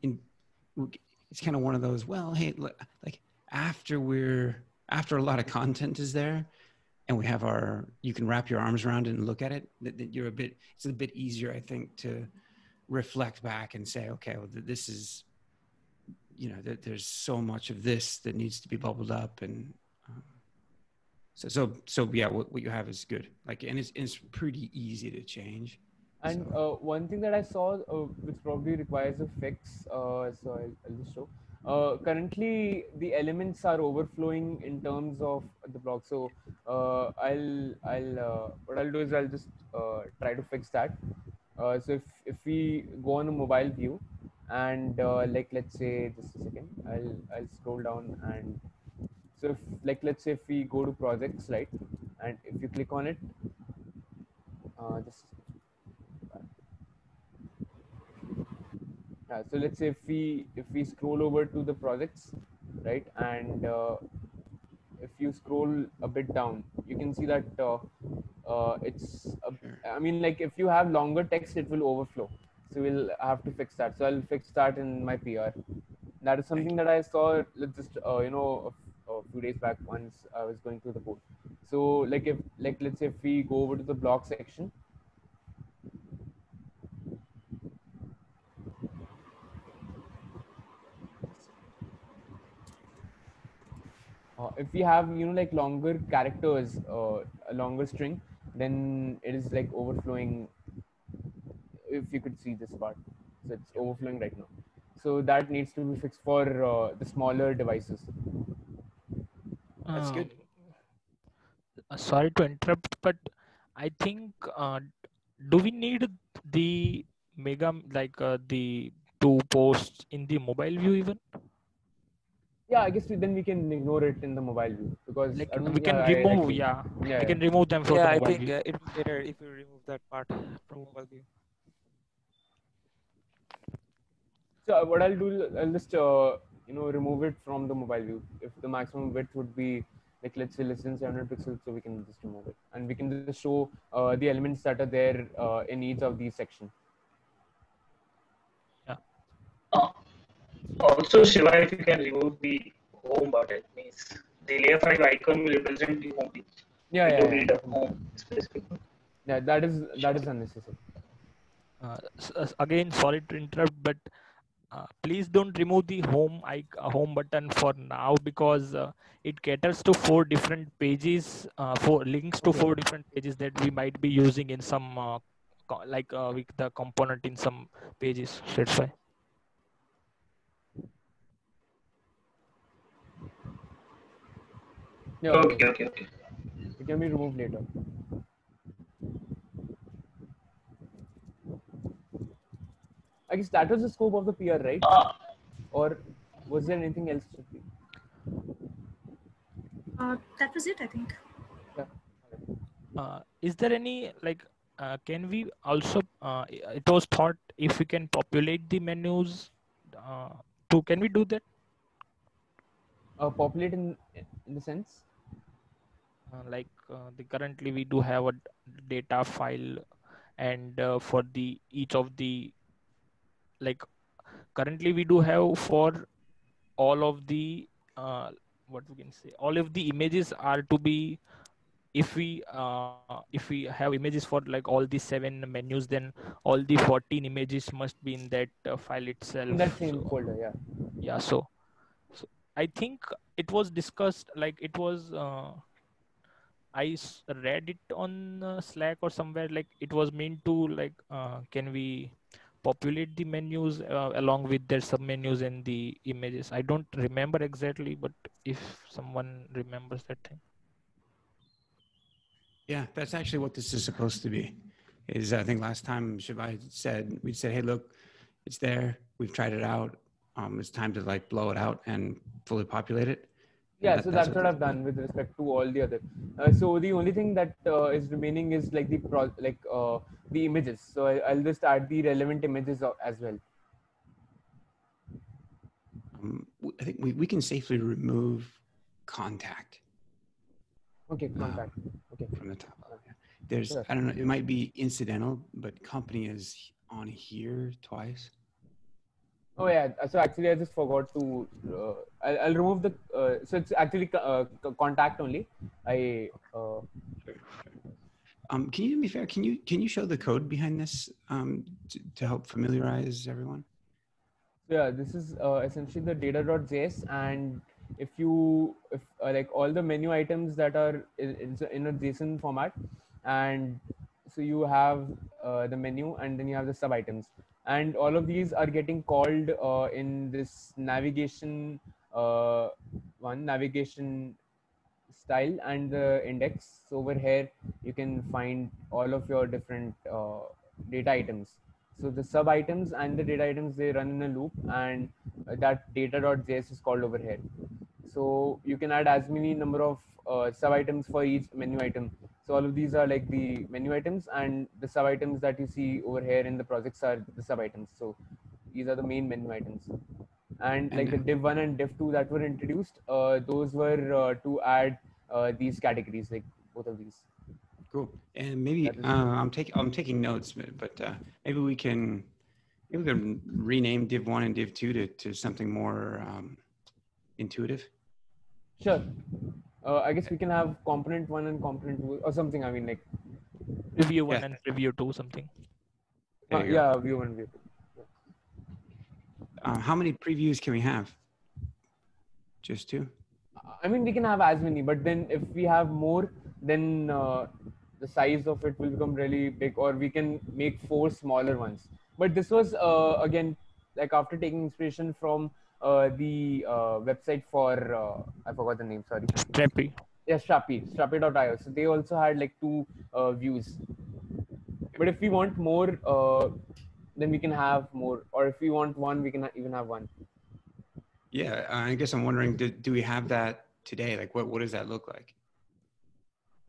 It's kind of one of those, well, hey, like after a lot of content is there and we have you can wrap your arms around it and look at it, that it's a bit easier, I think, to reflect back and say, okay, well, this is, there's so much of this that needs to be bubbled up. And so yeah, what you have is good. Like, and it's pretty easy to change. And one thing that I saw, which probably requires a fix, so I'll just show. Currently, the elements are overflowing in terms of the block. So what I'll do is I'll just try to fix that. So if we go on a mobile view, and like let's say, just a second, I'll scroll down, and so if, like let's say if we go to projects, right, and if you click on it, just so let's say if we scroll over to the projects, right, and if you scroll a bit down, you can see that I mean, like if you have longer text, it will overflow. So we'll have to fix that. So I'll fix that in my PR. That is something that I saw just a few days back once I was going through the code. So like let's say if we go over to the blog section. If we have like longer characters, a longer string, then it is like overflowing. If you could see this part, so it's overflowing right now. So that needs to be fixed for the smaller devices. That's good. Sorry to interrupt, but I think do we need the mega the two posts in the mobile view even? Yeah, I guess then we can ignore it in the mobile view, because Like I don't we think can I remove, actually, we can remove them from Yeah, the I mobile think view. it will be better if you remove that part from mobile view. So what I'll do, I'll just remove it from the mobile view. If the maximum width would be like let's say less than 700 pixels, so we can just remove it, and we can just show the elements that are there in each of these sections. Yeah. Also, Shiva, if you can remove the home button, means the layer 5 icon will represent the home page. Yeah, We yeah, don't yeah, need a definitely. home specific one. Yeah, that is unnecessary. Again, sorry to interrupt, but please don't remove the home button for now, because it caters to 4 different pages, 4 links to Okay. 4 different pages that we might be using in some with the component in some pages. That's why. Yeah. Okay. Okay, okay, okay. It can be removed later. I guess that was the scope of the PR, right? Uh, Or was there anything else to be? That was it, I think. Yeah. Is there any can we also it was thought if we can populate the menus uh, can we do that? Populate in the sense. The currently we do have a data file, and for the each of the, like, currently we do have for all of the what we can say, all of the images are to be, if we have images for like all the 7 menus, then all the 14 images must be in that file In that itself. same So folder, yeah. yeah, so I think it was discussed, like it was read it on Slack or somewhere, like it was meant to, like, can we populate the menus along with their submenus and the images? I don't remember exactly, but if someone remembers that thing. Yeah, that's actually what this is supposed to be. Is I think last time Shibai said, we said, hey, look, it's there. We've tried it out. It's time to like blow it out and fully populate it. And Yeah, so that's that's what what this I've is about. done with respect to all the other. So the only thing that is remaining is like the images. So I'll just add the relevant images as well. I think we can safely remove contact Okay, contact. Okay. from the top. Yeah. There's, Sure. I don't know, it might be incidental, but company is on here twice. Oh yeah. So actually, I just forgot to. I'll remove the. So it's actually contact only. I. Sure, sure. Can you do me a favor? Can you show the code behind this to help familiarize everyone? So yeah, this is essentially the data.js, and if like all the menu items that are in a JSON format, and so you have the menu, and then you have the sub items, and all of these are getting called in this navigation uh, navigation style and the index. So over here you can find all of your different data items. So the sub items and the data items, they run in a loop, and that data.js is called over here. So you can add as many number of sub items for each menu item. So all of these are like the menu items, and the sub items that you see over here in the projects are the sub items. So these are the main menu items. And like the And div1 and div2 that were introduced, those were to add these categories, like both of these. cool. And maybe That is I'm taking notes, but maybe we can rename div one and div two to something more intuitive. sure. I guess we can have component one and component two or something. I mean, like, Review Yeah, one and review two, something. there you go. yeah, view one, view two. How many previews can we have? Just two? I mean, we can have as many, but then if we have more, then the size of it will become really big, or we can make 4 smaller ones. But this was again, like, after taking inspiration from the website for I forgot the name. Sorry. Strappy. Yeah, Strappy.io. So they also had like 2 views. But if we want more, then we can have more. Or if we want one, we can even have one. Yeah, I guess I'm wondering, do we have that today? Like, what does that look like?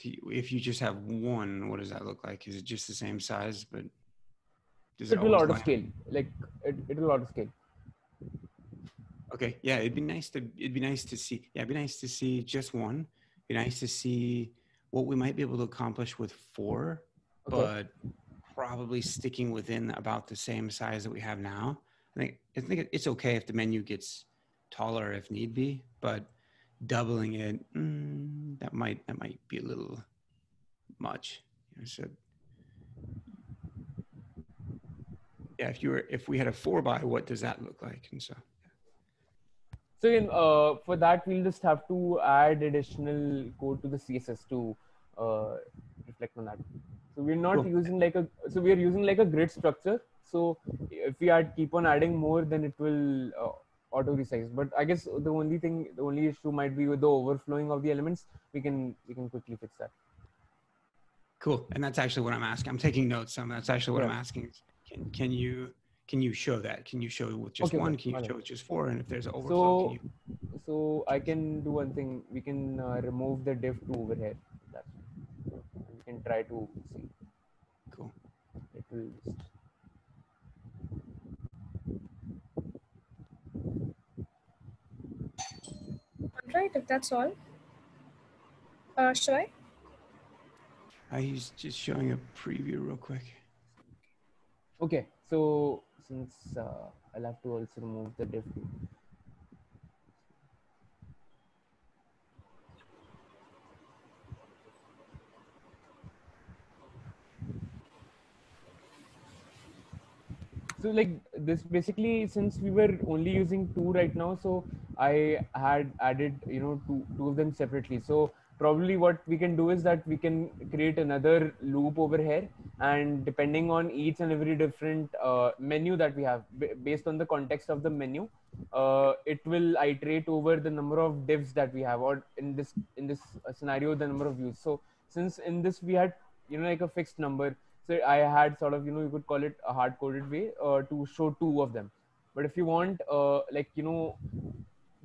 If you just have one, what does that look like? Is it just the same size, but does it It will always auto line up? scale. Like it will auto scale. Okay, yeah, it'd be nice to see. Yeah, it'd be nice to see just one. It'd be nice to see what we might be able to accomplish with four, Okay. but probably sticking within about the same size that we have now. I think it's okay if the menu gets taller if need be, but doubling it, that might be a little much. So Yeah, if we had a 4x, what does that look like? And so So again, for that we'll just have to add additional code to the CSS to uh, reflect on that. So we're not cool. using like a, so we are using like a grid structure. So if we keep on adding more, then it will auto resize. But I guess the only issue might be with the overflowing of the elements. We can quickly fix that. Cool. And that's actually what I'm asking. I'm taking notes. That's actually what Yeah. I'm asking. Can you show that? Can you show with just Okay, one? okay, Can you alright. show with just four? And if there's an overflow, can So you? I can do one thing. We can remove the div to over here. That's fine. We can try to see. Cool. It will just. All right, if that's all, shall I? He's just showing a preview real quick. Okay, so since I'll have to also remove the div. So like this basically, since we were only using two right now, so I had added two of them separately. So probably what we can do is that we can create another loop over here, and depending on each and every different menu that we have, based on the context of the menu, it will iterate over the number of divs that we have, or in this scenario, the number of views. So since in this we had like a fixed number, so I had sort of you could call it a hard coded way to show two of them. But if you want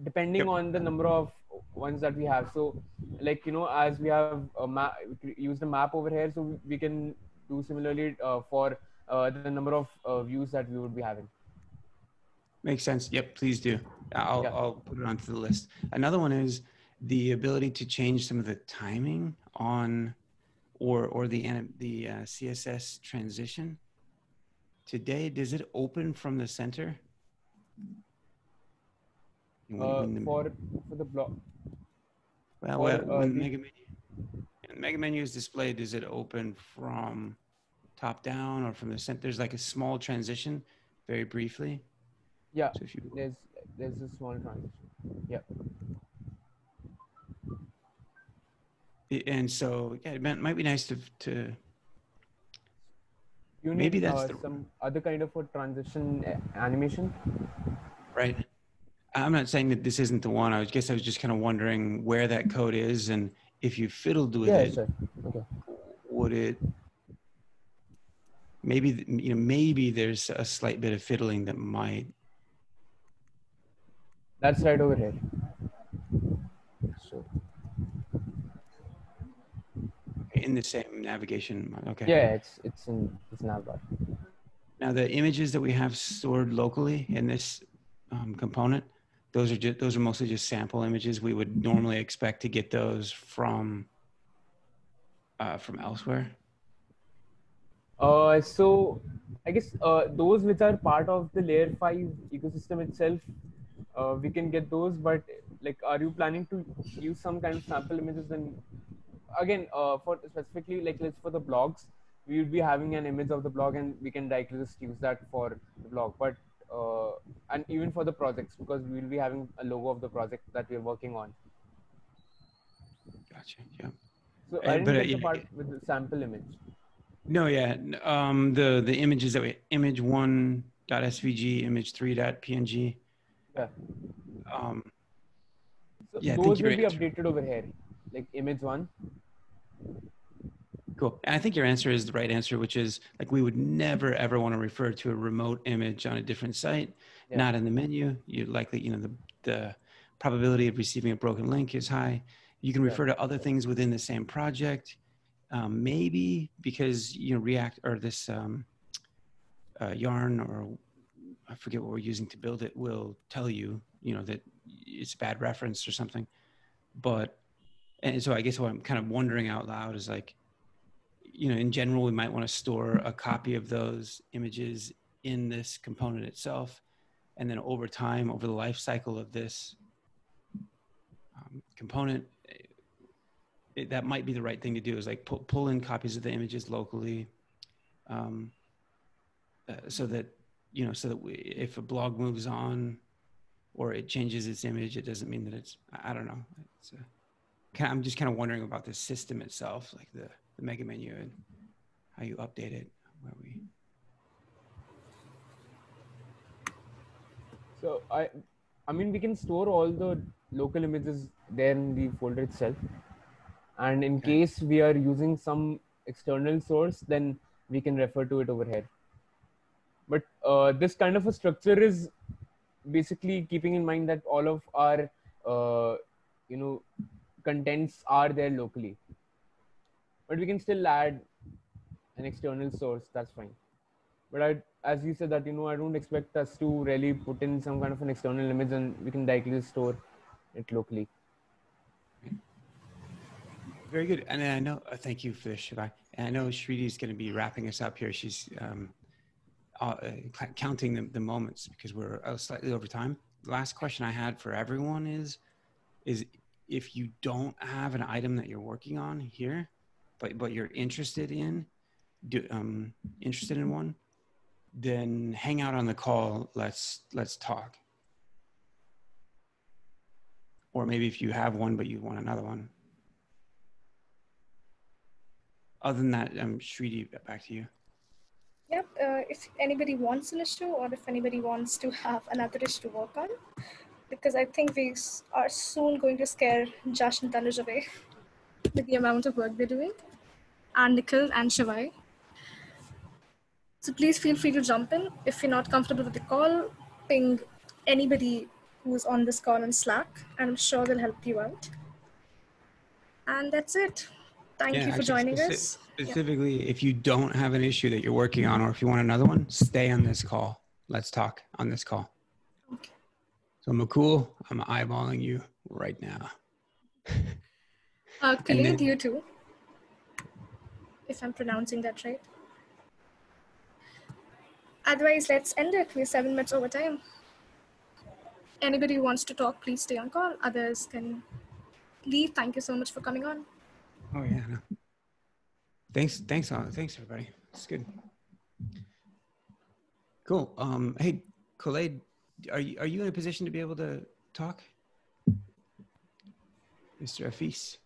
depending Yep. on the number of ones that we have, so like as we have a map, use the map over here, so we can do similarly for the number of views that we would be having. Makes sense. Yep. Please do. Yeah. I'll put it onto the list. Another one is the ability to change some of the timing on or the CSS transition. Today, does it open from the center? For the block, Well, for when the mega menu is displayed, does it open from top down or from the center? There's like a small transition, very briefly. yeah, So if you there's a small transition. Yeah. and so yeah, it might be nice to You maybe need that's the some other kind of a transition animation. right. I'm not saying that this isn't the one. I guess I was just kind of wondering where that code is, and if you fiddled with Yeah, it, sure. Okay. would it maybe maybe there's a slight bit of fiddling that might. That's right over here. So In the same navigation. Okay. yeah, it's in this navbar. Now the images that we have stored locally in this component, those are mostly just sample images. We would normally expect to get those from elsewhere. So I guess those which are part of the Layer 5 ecosystem itself, we can get those. But like, are you planning to use some kind of sample images? Then again, for specifically like let's for the blogs, we would be having an image of the blog, and we can directly just use that for the blog. But and even for the projects, because we will be having a logo of the project that we're working on. Gotcha. Yeah. So I didn't But get the part with the sample image. no, yeah. The images that we image1.svg, image3.png. Yeah. So Yeah, I think those your will be answer. updated over here, like image one. Cool. And I think your answer is the right answer, which is like we would never ever want to refer to a remote image on a different site, Yeah. not in the menu. You likely, the probability of receiving a broken link is high. You can refer to other things within the same project, maybe because React or this Yarn, or I forget what we're using to build it, will tell you that it's a bad reference or something. But and so I guess what I'm kind of wondering out loud is like, in general, we might want to store a copy of those images in this component itself. And then over time, over the life cycle of this component, that might be the right thing to do, is like pull in copies of the images locally, so that so that if a blog moves on or it changes its image, it doesn't mean that I don't know. I'm just kind of wondering about the system itself, like the mega menu and how you update it. So I mean, we can store all the local images there in the folder itself. And in Okay. case we are using some external source, then we can refer to it over here. But this kind of a structure is basically keeping in mind that all of our contents are there locally, but we can still add an external source. That's fine. But as you said that I don't expect us to really put in some kind of an external image, and we can directly store it locally. Very good. And I know, thank you for this, Shibai. And I know Shriti is going to be wrapping us up here. She's counting the moments because we're slightly over time. The last question I had for everyone is if you don't have an item that you're working on here, but you're interested in one, then hang out on the call. Let's talk. Or maybe if you have one but you want another one. Other than that, Shriti, back to you. Yep. If anybody wants an issue, or if anybody wants to have another issue to work on, because I think we are soon going to scare Josh and Tanuj away with the amount of work they're doing, and Nikhil and Shivai. So please feel free to jump in. If you're not comfortable with the call, ping anybody who's on this call on Slack, and I'm sure they'll help you out. And that's it. Thank you for joining us. Specifically, if you don't have an issue that you're working on, or if you want another one, stay on this call. Let's talk on this call. Okay. So Makul, I'm eyeballing you right now. Khalid, you too, if I'm pronouncing that right. Otherwise, let's end it. We're 7 minutes over time. Anybody who wants to talk, please stay on call. Others can leave. Thank you so much for coming on. Oh yeah. No. Thanks, everybody. It's good. Cool. Hey, Khalid, are you in a position to be able to talk, Mr. Afis?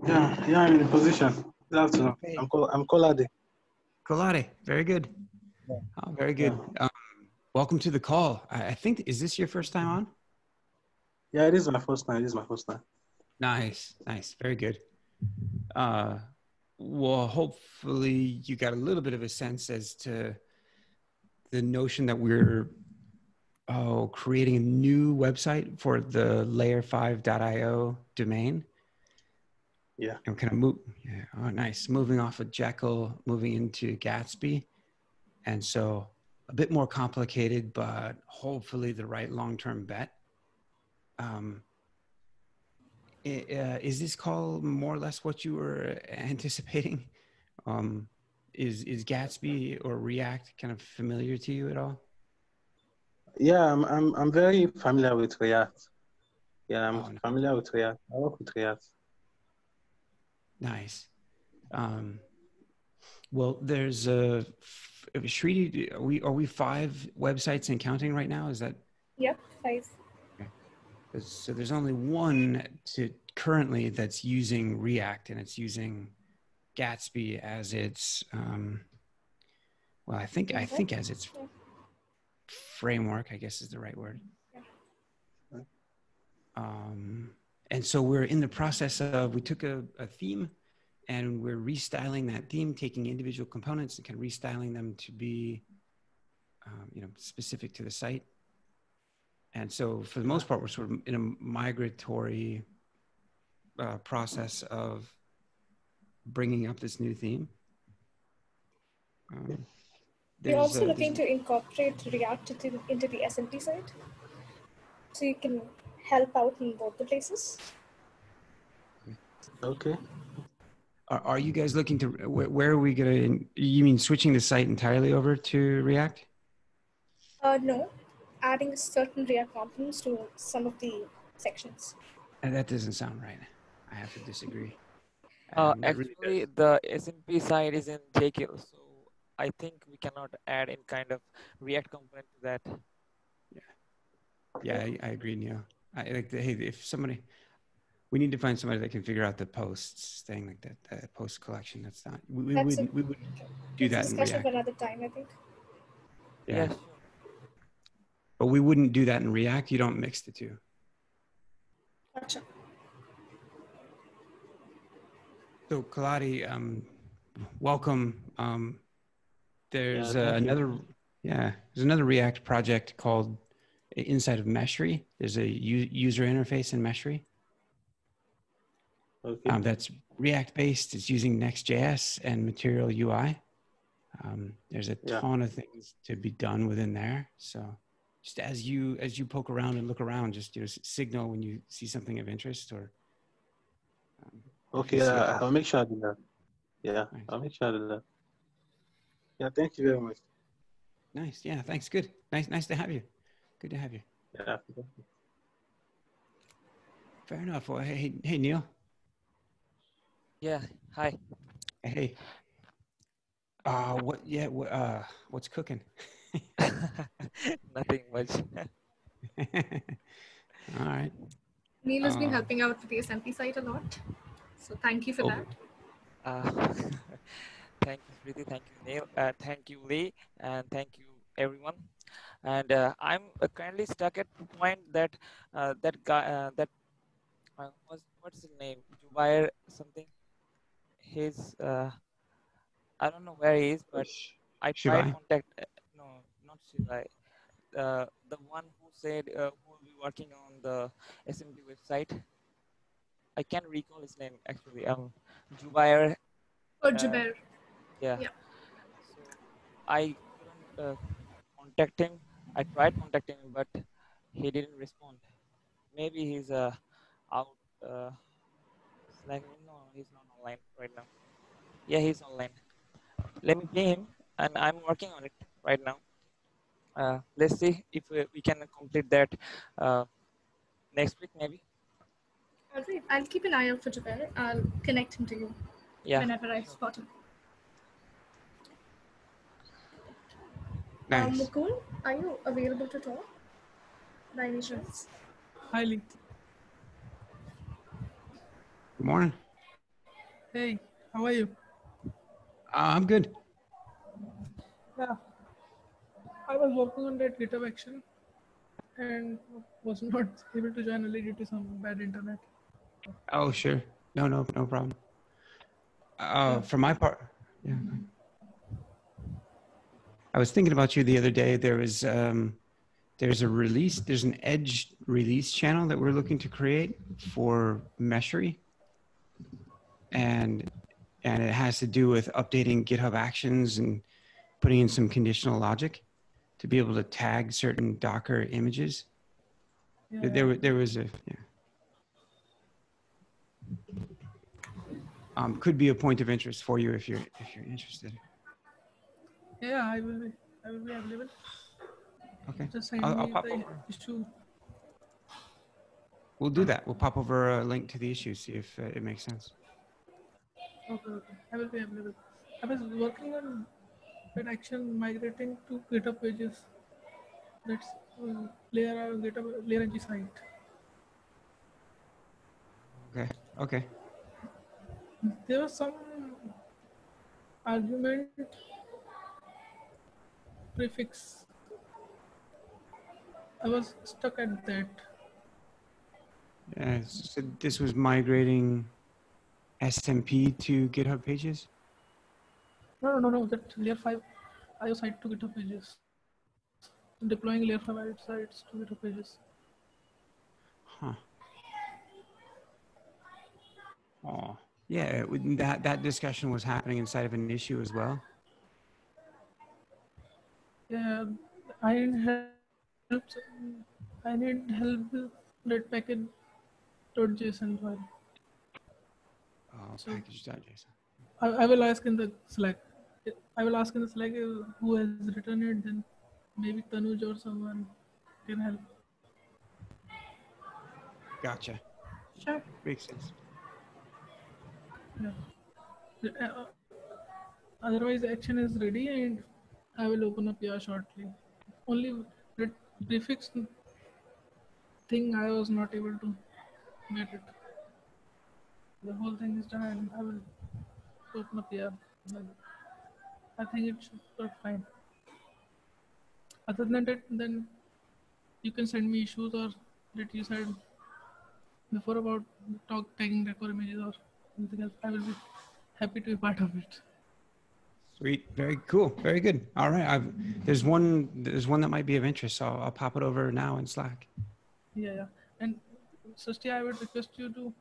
Yeah, I'm in a position. Good afternoon. Okay. I'm Kolade. Kolade, very good. Yeah. Oh, very good. Yeah. Welcome to the call. I think, is this your first time on? Yeah, it is my first time. Nice. Very good. Well, hopefully you got a little bit of a sense as to the notion that we're creating a new website for the layer5.io domain. Yeah. And kind of nice. Moving off of Jekyll, moving into Gatsby. And so a bit more complicated, but hopefully the right long-term bet. Is this call more or less what you were anticipating? Is Gatsby or React kind of familiar to you at all? Yeah, I'm very familiar with React. Yeah, I'm familiar with React. I work with React. Nice. Well, there's Shriti, are we 5 websites and counting right now? Is that? Yep, 5. Okay. So there's only one currently that's using React, and it's using Gatsby as its I think as its framework, I guess is the right word. Yeah. And so we're in the process of, we took a theme and we're restyling that theme, taking individual components and kind of restyling them to be, specific to the site. And so for the most part, we're sort of in a migratory process of bringing up this new theme. We're also looking to incorporate React into the SMP side, so you can help out in both the places. Okay. Are you guys looking to, where are we going to, you mean switching the site entirely over to React? No, adding certain React components to some of the sections. And that doesn't sound right. I have to disagree. Actually, the SMP side is in Jekyll, so I think we cannot add any kind of React component to that. Yeah, I agree, Neil. I like the, hey, if somebody, we need to find somebody that can figure out the posts thing like that, the post collection. That's not, That's a we would do that's a that in discussion for React. another time, I think. Yeah, Yeah, sure. but we wouldn't do that in React. You don't mix the two. Gotcha. So Kaladi, welcome. Yeah, There's thank you. another, yeah, there's another React project called inside of Meshry. There's a user interface in Meshry. Okay. That's React based. It's using Next.js and Material UI. There's a Yeah. ton of things to be done within there. So just as you poke around and look around, just signal when you see something of interest or if you Okay, see a I'll make sure I do that. Yeah, nice. I'll make sure I do that. Yeah, thank you very much. Nice. Yeah, thanks. Good. Nice to have you. Good to have you. Yeah. Fair enough. Well, hey Neil. Yeah. Hi. Hey. What's cooking? Nothing much. All right. Neil has been helping out with the SMP site a lot, so thank you for Oh, that. Uh, thank you, Smriti. Thank you, Neil. Thank you, Lee, and thank you, everyone. And I'm currently stuck at the point that that guy what's his name, Jubair something. His I don't know where he is, but I tried Shivai. contact. No, not Shivai. The one who said who will be working on the SMB website. I can't recall his name actually. Jubair. Oh, Uh, Jubair. yeah. Yeah. So I couldn't contact him. I tried contacting him, but he didn't respond. Maybe he's out. Slack. No, he's not online right now. Yeah, he's online. Let me pay him, and I'm working on it right now. Let's see if we can complete that uh, next week, maybe. All right. I'll keep an eye out for Jubair. I'll connect him to you Yeah, whenever I sure. spot him. Nice. Mukul, are you available to talk by any chance? Hi, Lee. Good morning. Hey, how are you? I'm good. Yeah, I was working on that GitHub action and was not able to join early due to some bad internet. Oh, sure. No problem. Yeah, For my part, yeah. I was thinking about you the other day. There's there's an Edge release channel that we're looking to create for Meshery, and it has to do with updating GitHub Actions and putting in some conditional logic to be able to tag certain Docker images. yeah, There was a could be a point of interest for you if you're interested. yeah. I will be available. Okay, Just send I'll me pop the over. issue. We'll do that. We'll pop over a link to the issue, see if it makes sense. Okay. I will be available. I was working on that action migrating to GitHub pages. That's GitHub Layer NG site. Okay. There was some argument prefix. I was stuck at that. So this was migrating SMP to GitHub pages. No. That layer 5 IO site to GitHub pages. Deploying layer 5 IO sites to GitHub pages. Huh. Oh, yeah. That discussion was happening inside of an issue as well. Yeah, I need help. I need help with that package.json file. Oh, So package.json. I will ask in the Slack. I will ask in the Slack who has written it. Then maybe Tanuj or someone can help. Gotcha. Sure, makes sense. Yeah. Otherwise, action is ready and I will open up PR shortly. Only that prefix thing I was not able to get it. The whole thing is done and I will open up PR. I think it should work fine. Other than that, then you can send me issues or that you said before about talk tagging record images or something else. I will be happy to be part of it. Sweet. Very cool. Very good. All right. There's one that might be of interest. So I'll pop it over now in Slack. Yeah, yeah. And Srishti, I would request you to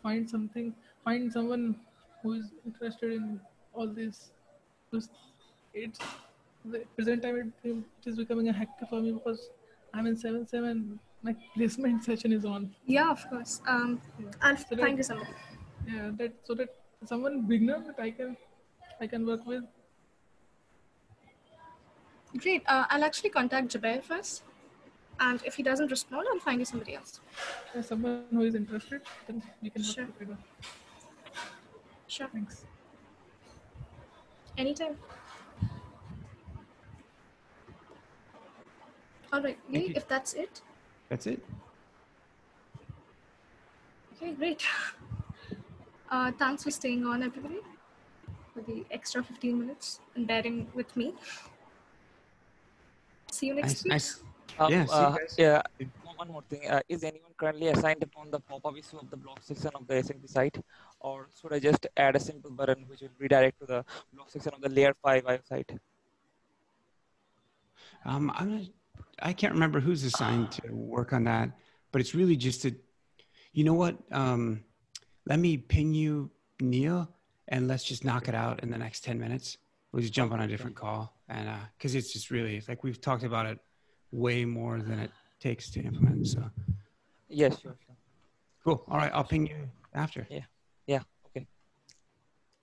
find someone who is interested in all this. Because it's the present time it is becoming a hectic for me because I'm in 7/7. My placement session is on. Yeah, of course. Yeah. I'll So find that you somebody. yeah, that someone beginner that I can work with. Great. I'll actually contact Jaber first. And if he doesn't respond, I'll find you somebody else. Someone who is interested, then we can work Sure. together. Sure. Thanks. Anytime. All right. Thank Lee, you. if that's it. That's it. Okay, great. Thanks for staying on, everybody, for the extra 15 minutes and bearing with me. See you next Nice. week. Nice. Yeah. See you guys. Yeah. One more thing. Is anyone currently assigned upon the pop-up issue of the blog section of the SMP site, or should I just add a simple button which will redirect to the blog section of the Layer5 IO site? I can't remember who's assigned to work on that, but it's really just you know what? Let me ping you, Neil, and let's just knock it out in the next 10 minutes. We'll just jump on a different call. And because it's just really, it's like we've talked about it way more than it takes to implement. So, Yes, sure. cool. All right. I'll ping you after. Yeah. Yeah. Okay.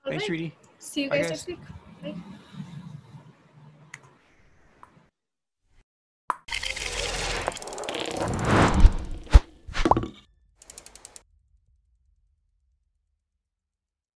All Thanks, right. Shriti. See you Bye, guys guys. next week. Bye.